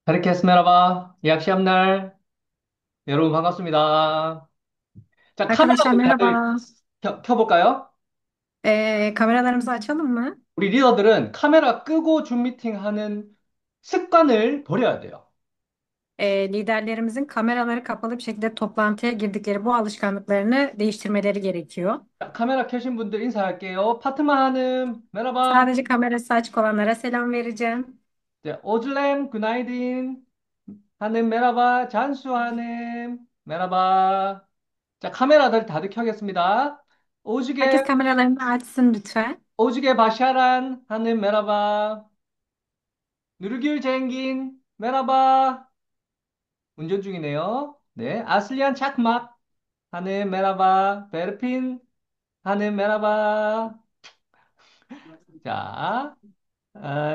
Herkes merhaba. İyi akşamlar. 여러분 반갑습니다. 자, Arkadaşlar 카메라를 다들 merhaba. 켜볼까요? Kameralarımızı açalım mı? 우리 리더들은 카메라 끄고 줌 미팅하는 습관을 버려야 돼요. Liderlerimizin kameraları kapalı bir şekilde toplantıya girdikleri bu alışkanlıklarını değiştirmeleri gerekiyor. 자, 카메라 켜신 분들 인사할게요. 파트마 하는 merhaba. Sadece kamerası açık olanlara selam vereceğim. 자, 오즐렘 günaydın 하는 merhaba. 잔수 하는 merhaba. 자, 카메라들 다들 켜겠습니다. 오지게 Herkes kameralarını açsın lütfen. 오지게 바샤란 하는 merhaba. 누르귤 쟁긴 merhaba. 운전 중이네요. 네, 아슬리안 착막 하는 메라바, 베르핀 하는 메라바. 자,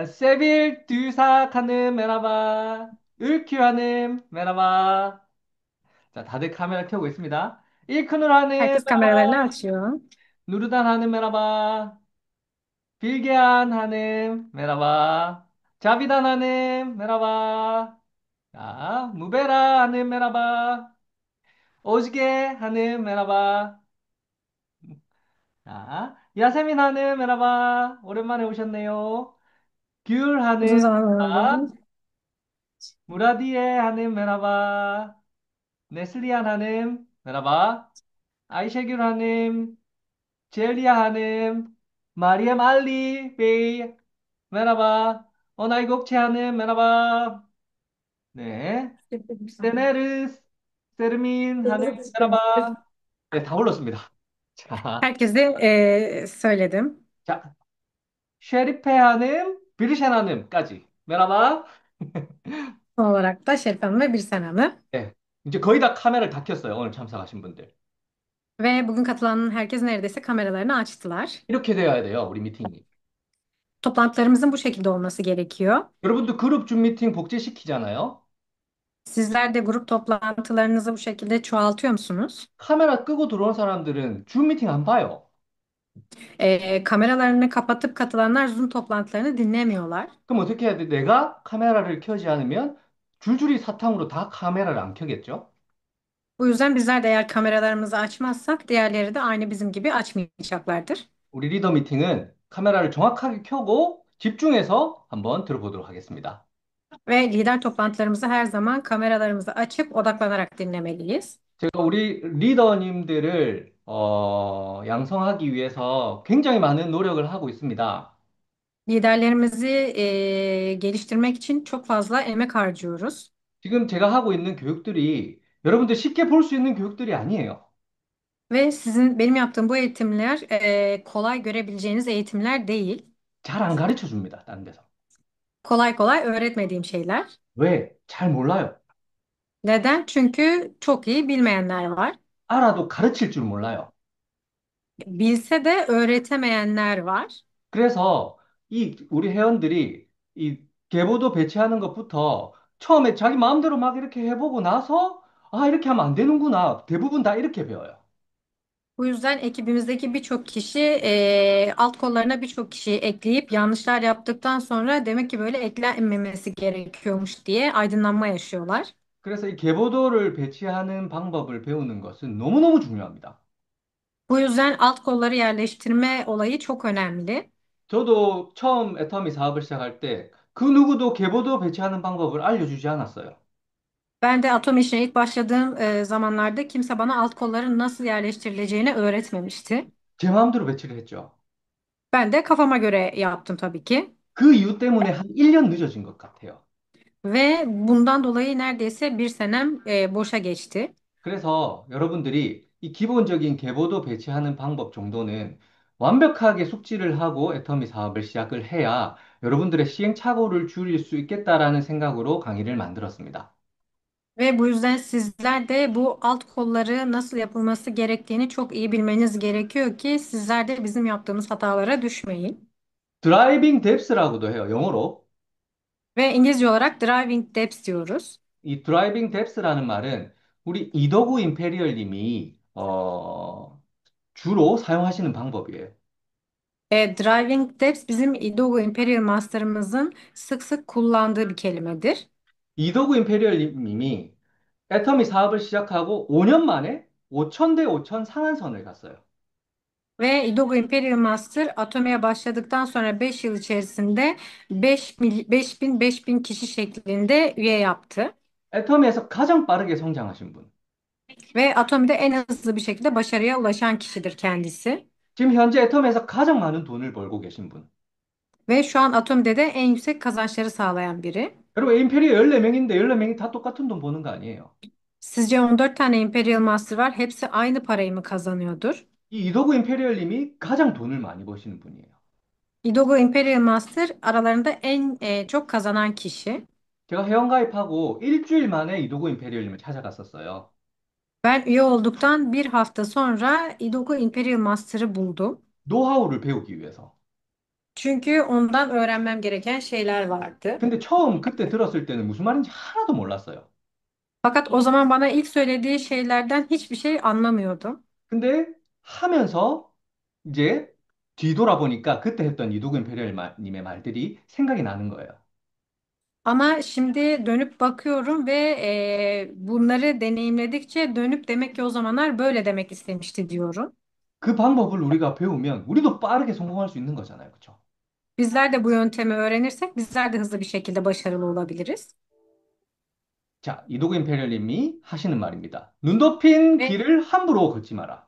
세빌 듀삭 하는 메라바, 을큐 하는 메라바. 자, 다들 카메라 켜고 있습니다. 일크누 하는 Herkes kameralarını 메라바, açıyor. 누르단 하는 메라바, 빌게안 하는 메라바, 자비단 하는 메라바. 자, 무베라 하는 메라바, 오지게 하는 메라바. 자, 야세민 하는 메라바. 오랜만에 오셨네요. 귤 Uzun 하는 zaman oldu. 메라바. 무라디에 하는 메라바. 네슬리안 하는 메라바. 아이셰귤 하는, 젤리아 하는, 마리엠 알리 베이 메라바. 어나이곡체 하는 메라바. 네. 세네르스 세르민 하는 메라바. 네, 다 올렸습니다. 자, Herkese söyledim. 자, 쉐리페 하는, 비르셴 하는까지 메라바. Son olarak da Şerif Hanım ve Birsen Hanım. 네. 이제 거의 다 카메라를 다 켰어요. 오늘 참석하신 분들. Ve bugün katılan herkes neredeyse kameralarını açtılar. 이렇게 되어야 돼요. 우리 미팅이. Toplantılarımızın bu şekilde olması gerekiyor. 여러분도 그룹 줌 미팅 복제시키잖아요. Sizler de grup toplantılarınızı bu şekilde çoğaltıyor musunuz? 카메라 끄고 들어온 사람들은 줌 미팅 안 봐요. Kameralarını kapatıp katılanlar Zoom toplantılarını dinlemiyorlar. 그럼 어떻게 해야 돼? 내가 카메라를 켜지 않으면 줄줄이 사탕으로 다 카메라를 안 켜겠죠? Bu yüzden bizler de eğer kameralarımızı açmazsak diğerleri de aynı bizim gibi açmayacaklardır. 우리 리더 미팅은 카메라를 정확하게 켜고 집중해서 한번 들어보도록 하겠습니다. Ve lider toplantılarımızı her zaman kameralarımızı açıp odaklanarak dinlemeliyiz. 제가 우리 리더님들을 양성하기 위해서 굉장히 많은 노력을 하고 있습니다. Liderlerimizi geliştirmek için çok fazla emek harcıyoruz. 지금 제가 하고 있는 교육들이 여러분들 쉽게 볼 수 있는 교육들이 아니에요. Ve benim yaptığım bu eğitimler kolay görebileceğiniz eğitimler değil. 잘 안 가르쳐 줍니다. 다른 데서. Kolay kolay öğretmediğim şeyler. 왜? 잘 몰라요. Neden? Çünkü çok iyi bilmeyenler var. 알아도 가르칠 줄 몰라요. Bilse de öğretemeyenler var. 그래서 이 우리 회원들이 이 계보도 배치하는 것부터 처음에 자기 마음대로 막 이렇게 해보고 나서 아, 이렇게 하면 안 되는구나. 대부분 다 이렇게 배워요. Bu yüzden ekibimizdeki birçok kişi alt kollarına birçok kişiyi ekleyip yanlışlar yaptıktan sonra demek ki böyle eklenmemesi gerekiyormuş diye aydınlanma yaşıyorlar. 그래서 이 계보도를 배치하는 방법을 배우는 것은 너무너무 중요합니다. Bu yüzden alt kolları yerleştirme olayı çok önemli. 저도 처음 애터미 사업을 시작할 때 그 누구도 계보도 배치하는 방법을 알려주지 않았어요. Ben de Atom işine ilk başladığım zamanlarda kimse bana alt kolların nasıl yerleştirileceğini öğretmemişti. 제 마음대로 배치를 했죠. Ben de kafama göre yaptım tabii ki. 그 이유 때문에 한 1년 늦어진 것 같아요. Ve bundan dolayı neredeyse bir senem boşa geçti. 그래서 여러분들이 이 기본적인 계보도 배치하는 방법 정도는 완벽하게 숙지를 하고 애터미 사업을 시작을 해야 여러분들의 시행착오를 줄일 수 있겠다라는 생각으로 강의를 만들었습니다. Ve bu yüzden sizler de bu alt kolları nasıl yapılması gerektiğini çok iyi bilmeniz gerekiyor ki sizler de bizim yaptığımız hatalara düşmeyin. 드라이빙 뎁스라고도 해요, 영어로. Ve İngilizce olarak driving depth diyoruz. 이 드라이빙 뎁스라는 말은 우리 이더구 임페리얼님이 주로 사용하시는 방법이에요. Driving depth bizim Idogu Imperial Master'ımızın sık sık kullandığı bir kelimedir. 이도구 임페리얼님이 애터미 사업을 시작하고 5년 만에 5천 대 5천 상한선을 갔어요. Ve Idogu Imperial Master atomaya başladıktan sonra 5 yıl içerisinde 5000 kişi şeklinde üye yaptı. 애터미에서 가장 빠르게 성장하신 분. Ve Atomi'de en hızlı bir şekilde başarıya ulaşan kişidir kendisi. 지금 현재 애터미에서 가장 많은 돈을 벌고 계신 분. Ve şu an Atomi'de de en yüksek kazançları sağlayan biri. 여러분, 임페리얼 14명인데 14명이 다 똑같은 돈 버는 거 아니에요. Sizce 14 tane Imperial Master var. Hepsi aynı parayı mı kazanıyordur? 이 이도구 임페리얼님이 가장 돈을 많이 버시는 분이에요. Idogu Imperial Master aralarında en çok kazanan kişi. 제가 회원가입하고 일주일 만에 이도구 임페리얼님을 찾아갔었어요. Ben üye olduktan bir hafta sonra Idogu Imperial Master'ı buldum. 노하우를 배우기 위해서. Çünkü ondan öğrenmem gereken şeyler vardı. 근데 처음 그때 들었을 때는 무슨 말인지 하나도 몰랐어요. Fakat o zaman bana ilk söylediği şeylerden hiçbir şey anlamıyordum. 근데 하면서 이제 뒤돌아보니까 그때 했던 이도구 임페리얼님의 말들이 생각이 나는 거예요. Ama şimdi dönüp bakıyorum ve bunları deneyimledikçe dönüp demek ki o zamanlar böyle demek istemişti diyorum. 그 방법을 우리가 배우면 우리도 빠르게 성공할 수 있는 거잖아요. 그렇죠? Bizler de bu yöntemi öğrenirsek bizler de hızlı bir şekilde başarılı olabiliriz. 자, 이도구 임페리얼님이 하시는 말입니다. 눈 덮인 Ve, 길을 함부로 걷지 마라.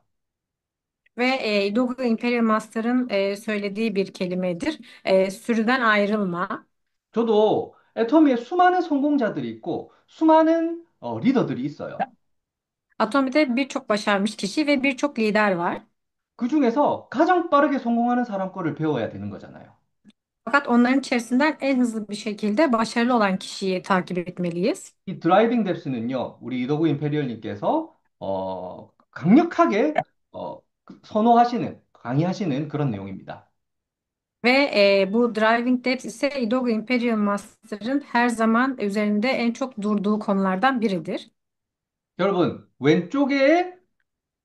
Dogu Imperial Master'ın söylediği bir kelimedir. Sürüden ayrılma. 저도 애터미에 수많은 성공자들이 있고 수많은 리더들이 있어요. Atomi'de birçok başarmış kişi ve birçok lider var. 그 중에서 가장 빠르게 성공하는 사람 거를 배워야 되는 거잖아요. Fakat onların içerisinden en hızlı bir şekilde başarılı olan kişiyi takip etmeliyiz. 이 드라이빙 뎁스는요, 우리 이도구 임페리얼님께서 강력하게 선호하시는, 강의하시는 그런 내용입니다. Ve bu Driving Depth ise Idogu Imperial Master'ın her zaman üzerinde en çok durduğu konulardan biridir. 여러분, 왼쪽에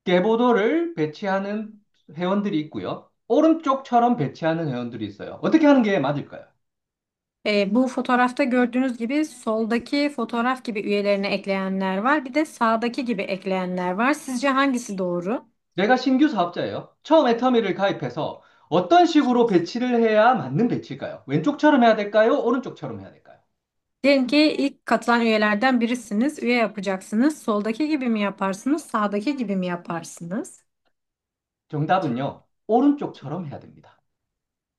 계보도를 배치하는 회원들이 있고요. 오른쪽처럼 배치하는 회원들이 있어요. 어떻게 하는 게 맞을까요? Bu fotoğrafta gördüğünüz gibi soldaki fotoğraf gibi üyelerine ekleyenler var. Bir de sağdaki gibi ekleyenler var. Sizce hangisi doğru? 내가 신규 사업자예요. 처음 애터미를 가입해서 어떤 식으로 배치를 해야 맞는 배치일까요? 왼쪽처럼 해야 될까요? 오른쪽처럼 해야 될까요? Diyelim ki ilk katılan üyelerden birisiniz. Üye yapacaksınız. Soldaki gibi mi yaparsınız? Sağdaki gibi mi yaparsınız? 정답은요, 오른쪽처럼 해야 됩니다.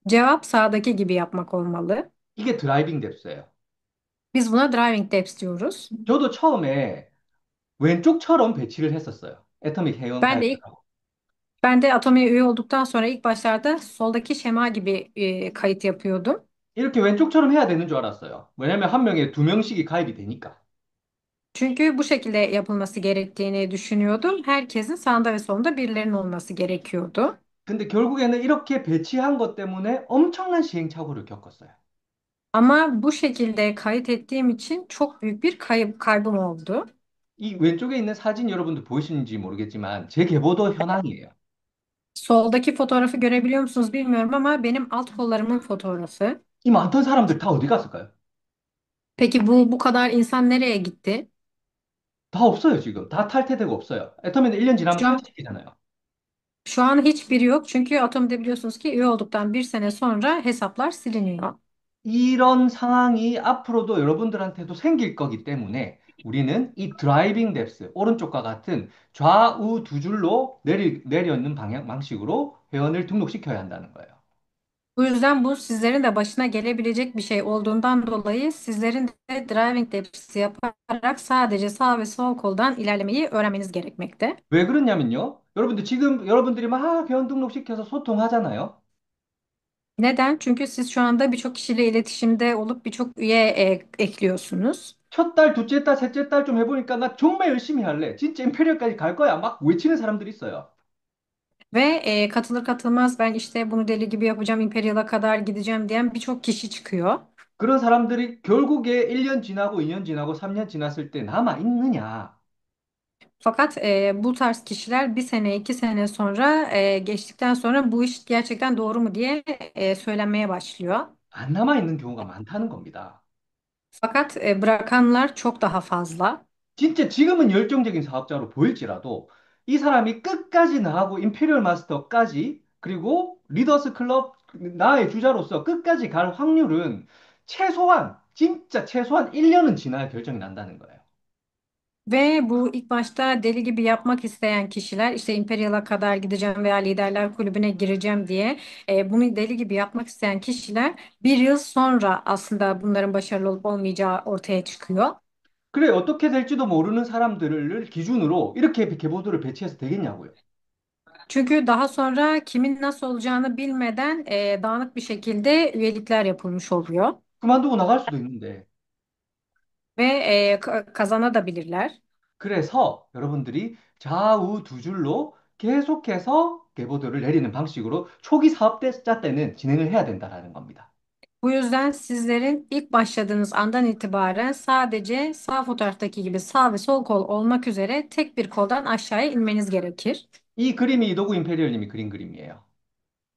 Cevap sağdaki gibi yapmak olmalı. 이게 드라이빙 뎁스예요. Biz buna Driving Depth diyoruz. 저도 처음에 왼쪽처럼 배치를 했었어요. 애터미 회원 Ben de 가입을 ilk 하고. Ben de Atomi'ye üye olduktan sonra ilk başlarda soldaki şema gibi kayıt yapıyordum. 이렇게 왼쪽처럼 해야 되는 줄 알았어요. 왜냐면 한 명에 두 명씩이 가입이 되니까. Çünkü bu şekilde yapılması gerektiğini düşünüyordum. Herkesin sağında ve solunda birilerinin olması gerekiyordu. 근데 결국에는 이렇게 배치한 것 때문에 엄청난 시행착오를 겪었어요. Ama bu şekilde kayıt ettiğim için çok büyük bir kaybım oldu. 이 왼쪽에 있는 사진 여러분들 보이시는지 모르겠지만 제 계보도 현황이에요. Soldaki fotoğrafı görebiliyor musunuz bilmiyorum ama benim alt kollarımın fotoğrafı. 이 많던 사람들 다 어디 갔을까요? Peki bu kadar insan nereye gitti? 다 없어요, 지금. 다 탈퇴되고 없어요. 애터미는 1년 지나면 Şu an, 탈퇴시키잖아요. şu an hiçbiri yok. Çünkü Atomi'de biliyorsunuz ki üye olduktan bir sene sonra hesaplar siliniyor. 이런 상황이 앞으로도 여러분들한테도 생길 거기 때문에 우리는 이 드라이빙 뎁스, 오른쪽과 같은 좌우 두 줄로 내려있는 방향, 방식으로 회원을 등록시켜야 한다는 거예요. Bu yüzden bu sizlerin de başına gelebilecek bir şey olduğundan dolayı sizlerin de driving tepkisi yaparak sadece sağ ve sol koldan ilerlemeyi öğrenmeniz gerekmekte. 왜 그러냐면요. 여러분들 지금 여러분들이 막 회원 등록시켜서 소통하잖아요. Neden? Çünkü siz şu anda birçok kişiyle iletişimde olup birçok üye ekliyorsunuz. 첫 달, 둘째 달, 셋째 달 좀 해보니까 나 정말 열심히 할래. 진짜 임페리얼까지 갈 거야. 막 외치는 사람들이 있어요. Ve katılır katılmaz ben işte bunu deli gibi yapacağım, Imperial'a kadar gideceğim diyen birçok kişi çıkıyor. 그런 사람들이 결국에 1년 지나고 2년 지나고 3년 지났을 때 남아 있느냐? Fakat bu tarz kişiler bir sene, iki sene sonra geçtikten sonra bu iş gerçekten doğru mu diye söylenmeye başlıyor. 안 남아 있는 경우가 많다는 겁니다. Fakat bırakanlar çok daha fazla. 진짜 지금은 열정적인 사업자로 보일지라도 이 사람이 끝까지 나하고 임페리얼 마스터까지 그리고 리더스 클럽 나의 주자로서 끝까지 갈 확률은 최소한 진짜 최소한 1년은 지나야 결정이 난다는 거예요. Ve bu ilk başta deli gibi yapmak isteyen kişiler işte Imperial'a kadar gideceğim veya liderler kulübüne gireceğim diye bunu deli gibi yapmak isteyen kişiler bir yıl sonra aslında bunların başarılı olup olmayacağı ortaya çıkıyor. 그래 어떻게 될지도 모르는 사람들을 기준으로 이렇게 계보도를 배치해서 되겠냐고요. Çünkü daha sonra kimin nasıl olacağını bilmeden dağınık bir şekilde üyelikler yapılmış oluyor 그만두고 나갈 수도 있는데. ve kazanabilirler. 그래서 여러분들이 좌우 두 줄로 계속해서 계보도를 내리는 방식으로 초기 사업자 때는 진행을 해야 된다라는 겁니다. Bu yüzden sizlerin ilk başladığınız andan itibaren sadece sağ fotoğraftaki gibi sağ ve sol kol olmak üzere tek bir koldan aşağıya inmeniz gerekir. 이 그림이 이도구 임페리얼님이 그린 그림이에요.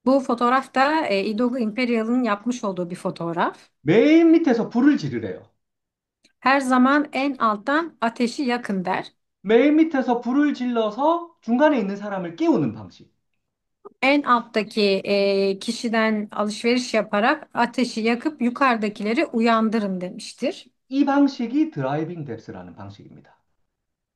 Bu fotoğraf da Idogu Imperial'ın yapmış olduğu bir fotoğraf. 맨 밑에서 불을 지르래요. Her zaman en alttan ateşi yakın der. 맨 밑에서 불을 질러서 중간에 있는 사람을 깨우는 방식. En alttaki kişiden alışveriş yaparak ateşi yakıp yukarıdakileri uyandırın demiştir. 이 방식이 드라이빙 뎁스라는 방식입니다.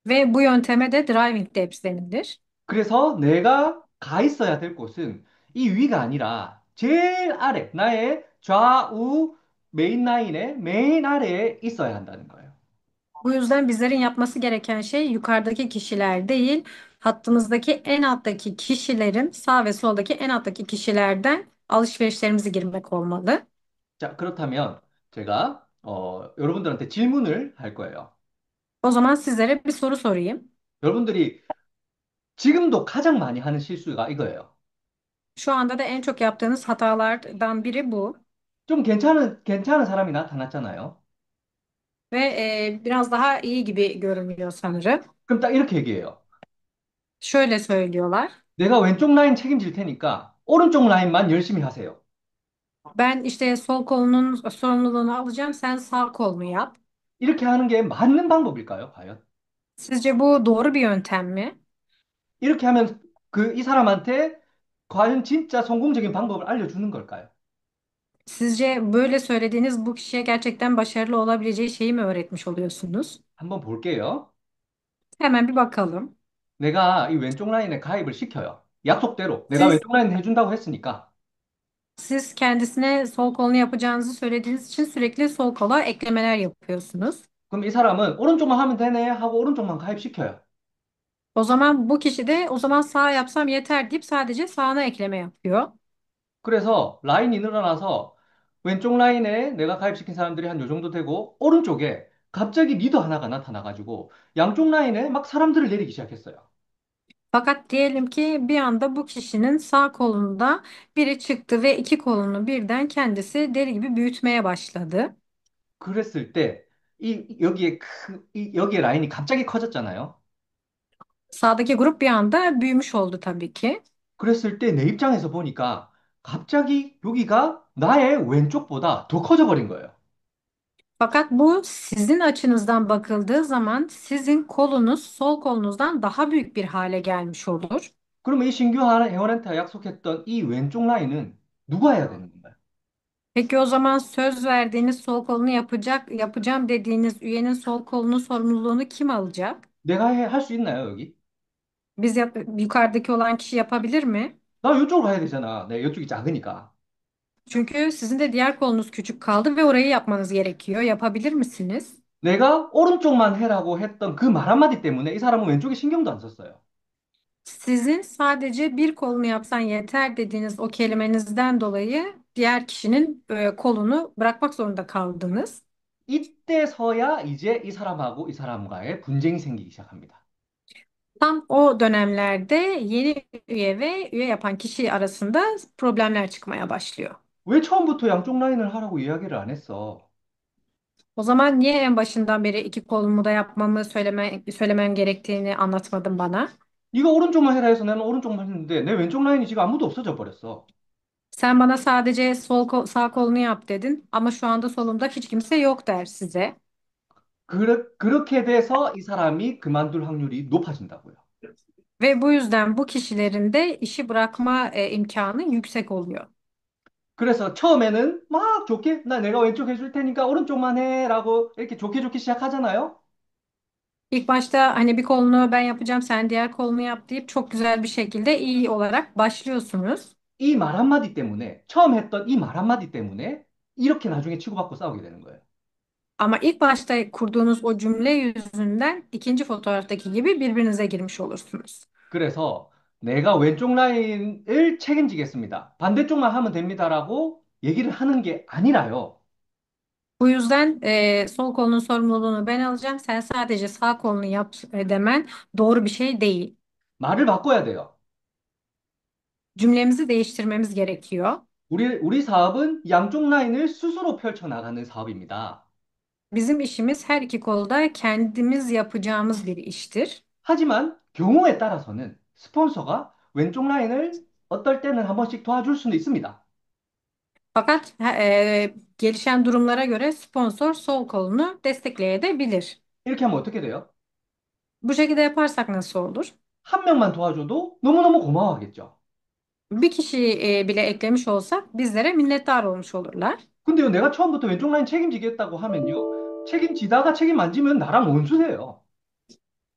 Ve bu yönteme de driving depth denilir. 그래서 내가 가 있어야 될 곳은 이 위가 아니라 제일 아래, 나의 좌우 메인 라인의 메인 아래에 있어야 한다는 거예요. Bu yüzden bizlerin yapması gereken şey yukarıdaki kişiler değil, hattımızdaki en alttaki kişilerin sağ ve soldaki en alttaki kişilerden alışverişlerimizi girmek olmalı. 자, 그렇다면 제가 여러분들한테 질문을 할 거예요. O zaman sizlere bir soru sorayım. 여러분들이 지금도 가장 많이 하는 실수가 이거예요. Şu anda da en çok yaptığınız hatalardan biri bu. 좀 괜찮은 사람이 나타났잖아요. Ve biraz daha iyi gibi görünüyor sanırım. 그럼 딱 이렇게 얘기해요. Şöyle söylüyorlar. 내가 왼쪽 라인 책임질 테니까 오른쪽 라인만 열심히 하세요. Ben işte sol kolunun sorumluluğunu alacağım, sen sağ kolunu yap. 이렇게 하는 게 맞는 방법일까요, 과연? Sizce bu doğru bir yöntem mi? 이렇게 하면 이 사람한테 과연 진짜 성공적인 방법을 알려주는 걸까요? Sizce böyle söylediğiniz bu kişiye gerçekten başarılı olabileceği şeyi mi öğretmiş oluyorsunuz? 한번 볼게요. Hemen bir bakalım. 내가 이 왼쪽 라인에 가입을 시켜요. 약속대로 내가 Siz 왼쪽 라인 해준다고 했으니까. siz kendisine sol kolunu yapacağınızı söylediğiniz için sürekli sol kola eklemeler yapıyorsunuz. 그럼 이 사람은 오른쪽만 하면 되네 하고 오른쪽만 가입시켜요. O zaman bu kişi de o zaman sağ yapsam yeter deyip sadece sağına ekleme yapıyor. 그래서 라인이 늘어나서 왼쪽 라인에 내가 가입시킨 사람들이 한 요 정도 되고 오른쪽에 갑자기 리더 하나가 나타나가지고 양쪽 라인에 막 사람들을 내리기 시작했어요. Fakat diyelim ki bir anda bu kişinin sağ kolunda biri çıktı ve iki kolunu birden kendisi deli gibi büyütmeye başladı. 그랬을 때 여기에 라인이 갑자기 커졌잖아요. Sağdaki grup bir anda büyümüş oldu tabii ki. 그랬을 때 내 입장에서 보니까 갑자기 여기가 나의 왼쪽보다 더 커져 버린 거예요. Fakat bu sizin açınızdan bakıldığı zaman sizin kolunuz sol kolunuzdan daha büyük bir hale gelmiş olur. 그러면 이 신규 회원한테 약속했던 이 왼쪽 라인은 누가 해야 되는 건가요? Peki o zaman söz verdiğiniz sol kolunu yapacağım dediğiniz üyenin sol kolunun sorumluluğunu kim alacak? 내가 할 수 있나요, 여기? Yukarıdaki olan kişi yapabilir mi? 나 이쪽으로 가야 되잖아. 내 이쪽이 작으니까. Çünkü sizin de diğer kolunuz küçük kaldı ve orayı yapmanız gerekiyor. Yapabilir misiniz? 내가 오른쪽만 해라고 했던 그 말 한마디 때문에 이 사람은 왼쪽에 신경도 안 썼어요. Sizin sadece bir kolunu yapsan yeter dediğiniz o kelimenizden dolayı diğer kişinin kolunu bırakmak zorunda kaldınız. 이때서야 이제 이 사람하고 이 사람과의 분쟁이 생기기 시작합니다. Tam o dönemlerde yeni üye ve üye yapan kişi arasında problemler çıkmaya başlıyor. 왜 처음부터 양쪽 라인을 하라고 이야기를 안 했어? O zaman niye en başından beri iki kolumu da yapmamı söylemem gerektiğini anlatmadın bana? 네가 오른쪽만 해라 해서 나는 오른쪽만 했는데 내 왼쪽 라인이 지금 아무도 없어져 버렸어. Sen bana sadece sağ kolunu yap dedin ama şu anda solumda hiç kimse yok der size. 그렇게 돼서 이 사람이 그만둘 확률이 높아진다고요. Ve bu yüzden bu kişilerin de işi bırakma imkanı yüksek oluyor. 그래서 처음에는 막 좋게, 나 내가 왼쪽 해줄 테니까 오른쪽만 해라고 이렇게 좋게 좋게 시작하잖아요. İlk başta hani bir kolunu ben yapacağım sen diğer kolunu yap deyip çok güzel bir şekilde iyi olarak başlıyorsunuz. 이 말 한마디 때문에, 처음 했던 이 말 한마디 때문에 이렇게 나중에 치고받고 싸우게 되는 거예요. Ama ilk başta kurduğunuz o cümle yüzünden ikinci fotoğraftaki gibi birbirinize girmiş olursunuz. 그래서 내가 왼쪽 라인을 책임지겠습니다. 반대쪽만 하면 됩니다라고 얘기를 하는 게 아니라요. Bu yüzden sol kolunun sorumluluğunu ben alacağım. Sen sadece sağ kolunu yap demen doğru bir şey değil. 말을 바꿔야 돼요. Cümlemizi değiştirmemiz gerekiyor. 우리 사업은 양쪽 라인을 스스로 펼쳐나가는 사업입니다. Bizim işimiz her iki kolda kendimiz yapacağımız bir iştir. 하지만 경우에 따라서는 스폰서가 왼쪽 라인을 어떨 때는 한 번씩 도와줄 수는 있습니다. Fakat gelişen durumlara göre sponsor sol kolunu destekleyebilir. 이렇게 하면 어떻게 돼요? Bu şekilde yaparsak nasıl olur? 한 명만 도와줘도 너무너무 고마워하겠죠. Bir kişi bile eklemiş olsak bizlere minnettar olmuş olurlar. 근데요, 내가 처음부터 왼쪽 라인 책임지겠다고 하면요, 책임지다가 책임 안 지면 나랑 원수세요.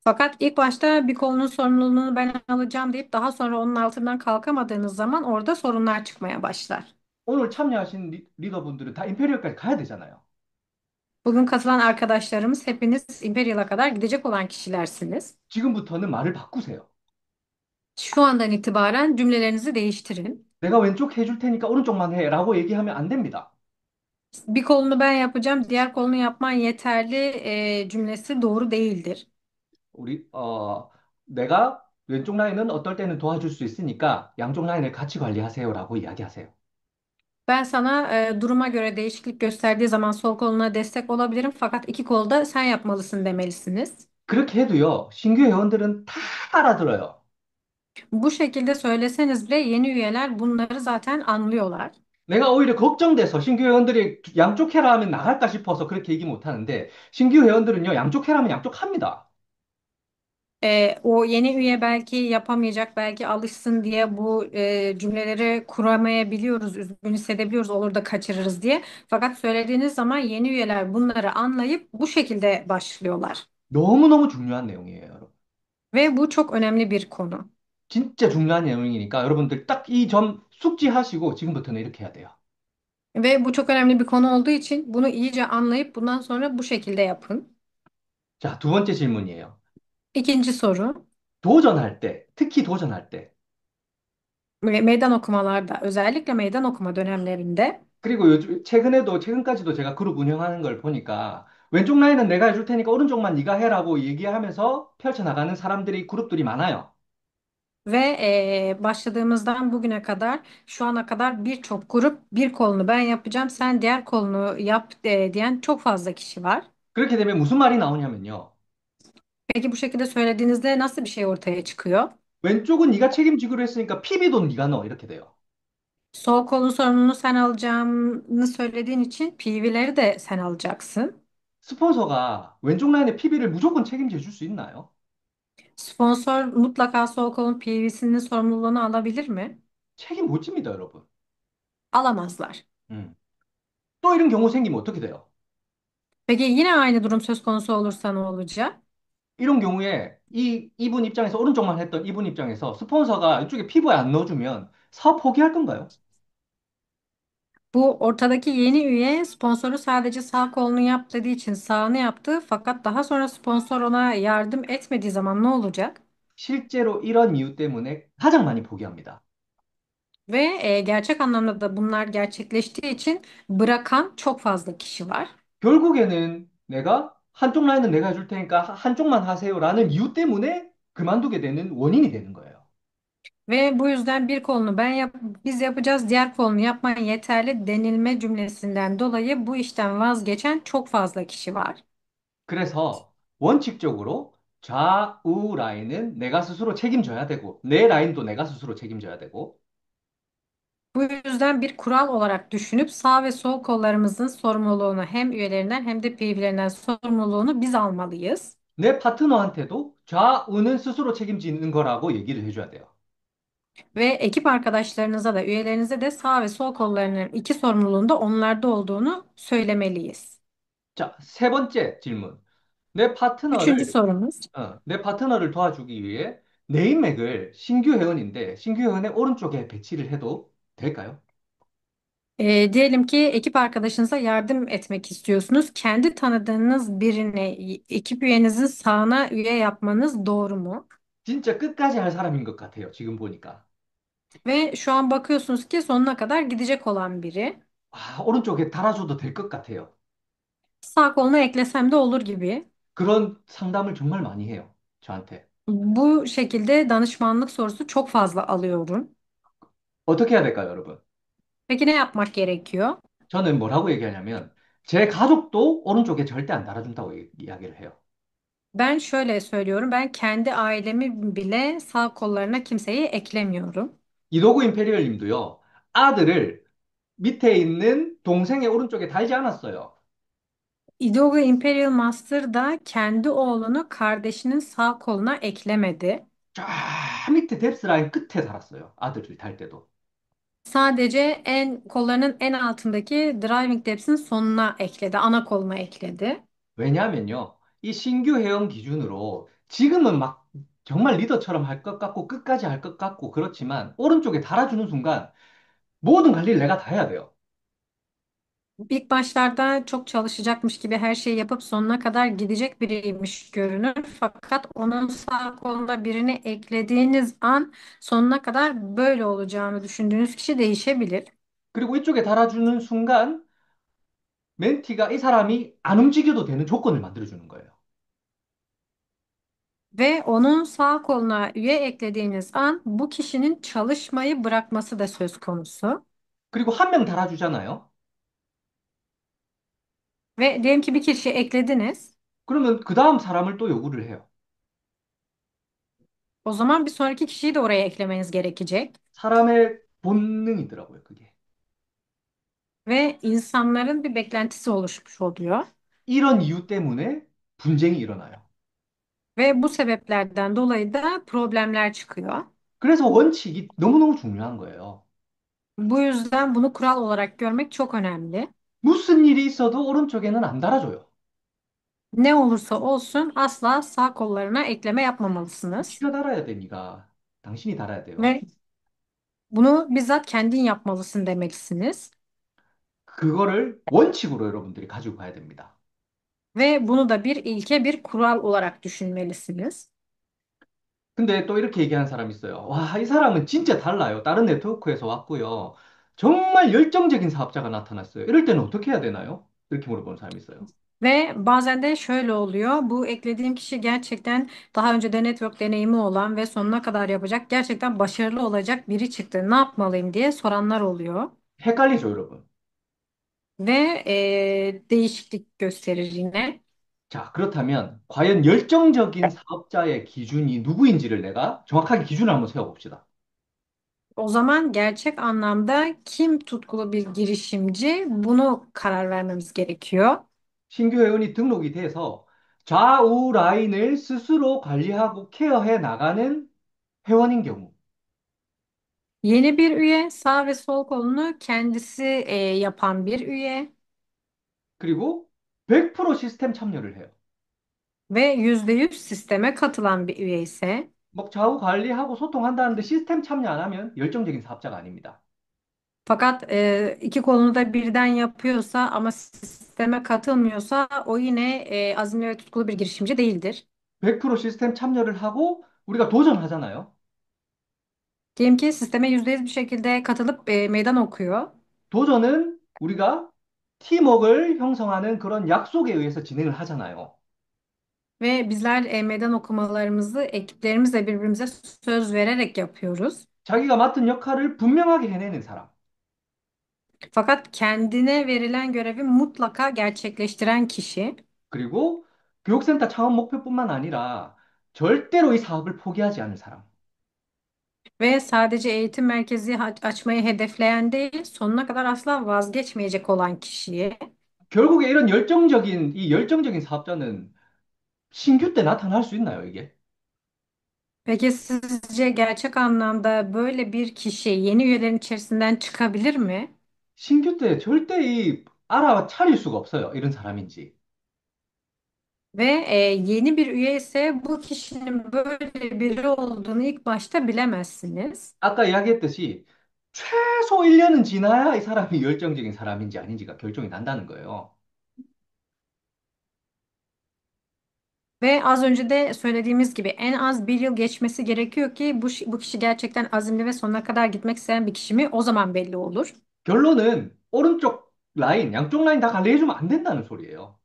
Fakat ilk başta bir kolunun sorumluluğunu ben alacağım deyip daha sonra onun altından kalkamadığınız zaman orada sorunlar çıkmaya başlar. 오늘 참여하신 리더분들은 다 임페리얼까지 가야 되잖아요. Bugün katılan arkadaşlarımız hepiniz Imperial'a kadar gidecek olan kişilersiniz. 지금부터는 말을 바꾸세요. Şu andan itibaren cümlelerinizi değiştirin. 내가 왼쪽 해줄 테니까 오른쪽만 해라고 얘기하면 안 됩니다. Bir kolunu ben yapacağım, diğer kolunu yapman yeterli cümlesi doğru değildir. 내가 왼쪽 라인은 어떨 때는 도와줄 수 있으니까 양쪽 라인을 같이 관리하세요라고 이야기하세요. Ben sana duruma göre değişiklik gösterdiği zaman sol koluna destek olabilirim fakat iki kolu da sen yapmalısın demelisiniz. 그렇게 해도요, 신규 회원들은 다 알아들어요. Bu şekilde söyleseniz bile yeni üyeler bunları zaten anlıyorlar. 내가 오히려 걱정돼서 신규 회원들이 양쪽 해라 하면 나갈까 싶어서 그렇게 얘기 못 하는데, 신규 회원들은요, 양쪽 해라 하면 양쪽 합니다. O yeni üye belki yapamayacak, belki alışsın diye bu cümleleri kuramayabiliyoruz, üzgün hissedebiliyoruz, olur da kaçırırız diye. Fakat söylediğiniz zaman yeni üyeler bunları anlayıp bu şekilde başlıyorlar. 너무너무 중요한 내용이에요, 여러분. Ve bu çok önemli bir konu. 진짜 중요한 내용이니까 여러분들 딱 이 점 숙지하시고 지금부터는 이렇게 해야 돼요. Ve bu çok önemli bir konu olduğu için bunu iyice anlayıp bundan sonra bu şekilde yapın. 자, 두 번째 질문이에요. İkinci soru. 도전할 때, 특히 도전할 때, Meydan okumalarda, özellikle meydan okuma dönemlerinde 그리고 최근까지도 제가 그룹 운영하는 걸 보니까 왼쪽 라인은 내가 해줄 테니까 오른쪽만 네가 해라고 얘기하면서 펼쳐나가는 사람들이 그룹들이 많아요. ve başladığımızdan bugüne kadar şu ana kadar birçok grup bir kolunu ben yapacağım, sen diğer kolunu yap diyen çok fazla kişi var. 그렇게 되면 무슨 말이 나오냐면요. Peki bu şekilde söylediğinizde nasıl bir şey ortaya çıkıyor? 왼쪽은 네가 책임지기로 했으니까 PB도 네가 넣어 이렇게 돼요. Sol kolun sorumluluğunu sen alacağını söylediğin için PV'leri de sen alacaksın. 스폰서가 왼쪽 라인의 PB를 무조건 책임져 줄 수 있나요? Sponsor mutlaka sol kolun PV'sinin sorumluluğunu alabilir mi? 책임 못 집니다, 여러분. Alamazlar. 음. 또 이런 경우 생기면 어떻게 돼요? Peki yine aynı durum söz konusu olursa ne olacak? 이런 경우에 이분 입장에서 오른쪽만 했던 이분 입장에서 스폰서가 이쪽에 피부에 안 넣어주면 사업 포기할 건가요? Bu ortadaki yeni üye sponsoru sadece sağ kolunu yap dediği için sağını yaptı. Fakat daha sonra sponsor ona yardım etmediği zaman ne olacak? 실제로 이런 이유 때문에 가장 많이 포기합니다. Ve gerçek anlamda da bunlar gerçekleştiği için bırakan çok fazla kişi var. 결국에는 내가 한쪽 라인은 내가 해줄 테니까 한쪽만 하세요라는 이유 때문에 그만두게 되는 원인이 되는 거예요. Ve bu yüzden bir kolunu biz yapacağız, diğer kolunu yapman yeterli denilme cümlesinden dolayı bu işten vazgeçen çok fazla kişi var. 그래서 원칙적으로 좌우 라인은 내가 스스로 책임져야 되고 내 라인도 내가 스스로 책임져야 되고 Bu yüzden bir kural olarak düşünüp sağ ve sol kollarımızın sorumluluğunu hem üyelerinden hem de PV'lerinden sorumluluğunu biz almalıyız. 내 파트너한테도 좌우는 스스로 책임지는 거라고 얘기를 해줘야 돼요. Ve ekip arkadaşlarınıza da üyelerinize de sağ ve sol kollarının iki sorumluluğunda onlarda olduğunu söylemeliyiz. 자, 세 번째 질문. 내 Üçüncü 파트너를, sorumuz. 내 파트너를 도와주기 위해 네임맥을 신규 회원인데 신규 회원의 오른쪽에 배치를 해도 될까요? Diyelim ki ekip arkadaşınıza yardım etmek istiyorsunuz. Kendi tanıdığınız birini ekip üyenizin sağına üye yapmanız doğru mu? 진짜 끝까지 할 사람인 것 같아요. 지금 보니까. Ve şu an bakıyorsunuz ki sonuna kadar gidecek olan biri. 아, 오른쪽에 달아줘도 될 것 같아요. Sağ koluna eklesem de olur gibi. 그런 상담을 정말 많이 해요. 저한테. Bu şekilde danışmanlık sorusu çok fazla alıyorum. 어떻게 해야 될까요, 여러분? Peki ne yapmak gerekiyor? 저는 뭐라고 얘기하냐면, 제 가족도 오른쪽에 절대 안 달아준다고 이야기를 해요. Ben şöyle söylüyorum. Ben kendi ailemi bile sağ kollarına kimseyi eklemiyorum. 이도구 임페리얼 님도요, 아들을 밑에 있는 동생의 오른쪽에 달지 않았어요. Idoga Imperial Master da kendi oğlunu kardeşinin sağ koluna eklemedi. 쫙 밑에 뎁스 라인 끝에 달았어요. 아들을 달 때도. Sadece kollarının en altındaki Driving Depth'in sonuna ekledi, ana koluna ekledi. 왜냐하면요, 이 신규 회원 기준으로 지금은 막 정말 리더처럼 할 것 같고 끝까지 할 것 같고 그렇지만 오른쪽에 달아주는 순간 모든 관리를 내가 다 해야 돼요. İlk başlarda çok çalışacakmış gibi her şeyi yapıp sonuna kadar gidecek biriymiş görünür. Fakat onun sağ koluna birini eklediğiniz an sonuna kadar böyle olacağını düşündüğünüz kişi değişebilir. 그리고 이쪽에 달아주는 순간 멘티가 이 사람이 안 움직여도 되는 조건을 만들어주는 거예요. Ve onun sağ koluna üye eklediğiniz an bu kişinin çalışmayı bırakması da söz konusu. 그리고 한 명 달아주잖아요. Ve diyelim ki bir kişi eklediniz. 그러면 그 다음 사람을 또 요구를 해요. O zaman bir sonraki kişiyi de oraya eklemeniz gerekecek. 사람의 본능이더라고요, 그게. Ve insanların bir beklentisi oluşmuş oluyor. 이런 이유 때문에 분쟁이 일어나요. Ve bu sebeplerden dolayı da problemler çıkıyor. 그래서 원칙이 너무너무 중요한 거예요. Bu yüzden bunu kural olarak görmek çok önemli. 무슨 일이 있어도 오른쪽에는 안 달아줘요. Ne olursa olsun asla sağ kollarına ekleme yapmamalısınız. 지가 달아야 돼, 네가. 당신이 달아야 돼요. Ve bunu bizzat kendin yapmalısın demelisiniz. 그거를 원칙으로 여러분들이 가지고 가야 됩니다. Ve bunu da bir ilke, bir kural olarak düşünmelisiniz. 근데 또 이렇게 얘기하는 사람이 있어요. 와, 이 사람은 진짜 달라요. 다른 네트워크에서 왔고요. 정말 열정적인 사업자가 나타났어요. 이럴 때는 어떻게 해야 되나요? 이렇게 물어보는 사람이 있어요. Ve bazen de şöyle oluyor. Bu eklediğim kişi gerçekten daha önce de network deneyimi olan ve sonuna kadar yapacak, gerçekten başarılı olacak biri çıktı. Ne yapmalıyım diye soranlar oluyor. 헷갈리죠, 여러분. Ve değişiklik gösterir yine. 자, 그렇다면 과연 열정적인 사업자의 기준이 누구인지를 내가 정확하게 기준을 한번 세워봅시다. O zaman gerçek anlamda kim tutkulu bir girişimci bunu karar vermemiz gerekiyor. 신규 회원이 등록이 돼서 좌우 라인을 스스로 관리하고 케어해 나가는 회원인 경우, Yeni bir üye, sağ ve sol kolunu kendisi yapan bir üye 그리고 100% 시스템 참여를 해요. ve %100 sisteme katılan bir üye ise, 막 좌우 관리하고 소통한다는데 시스템 참여 안 하면 열정적인 사업자가 아닙니다. fakat iki kolunu da birden yapıyorsa ama sisteme katılmıyorsa o yine azimli ve tutkulu bir girişimci değildir. 100% 시스템 참여를 하고 우리가 도전하잖아요. Diyelim ki sisteme %100 bir şekilde katılıp meydan okuyor 도전은 우리가 팀워크를 형성하는 그런 약속에 의해서 진행을 하잖아요. ve bizler meydan okumalarımızı ekiplerimizle birbirimize söz vererek yapıyoruz. 자기가 맡은 역할을 분명하게 해내는 사람. Fakat kendine verilen görevi mutlaka gerçekleştiren kişi. 그리고 교육센터 창업 목표뿐만 아니라 절대로 이 사업을 포기하지 않을 사람. Ve sadece eğitim merkezi açmayı hedefleyen değil, sonuna kadar asla vazgeçmeyecek olan kişiye. 결국에 이런 이 열정적인 사업자는 신규 때 나타날 수 있나요, 이게? Peki sizce gerçek anlamda böyle bir kişi yeni üyelerin içerisinden çıkabilir mi? 신규 때 절대 알아차릴 수가 없어요. 이런 사람인지. Ve yeni bir üye ise bu kişinin böyle biri olduğunu ilk başta bilemezsiniz. 아까 이야기했듯이 최소 1년은 지나야 이 사람이 열정적인 사람인지 아닌지가 결정이 난다는 거예요. Ve az önce de söylediğimiz gibi en az bir yıl geçmesi gerekiyor ki bu kişi gerçekten azimli ve sonuna kadar gitmek isteyen bir kişi mi? O zaman belli olur. 결론은 오른쪽 라인, 양쪽 라인 다 관리해주면 안 된다는 소리예요.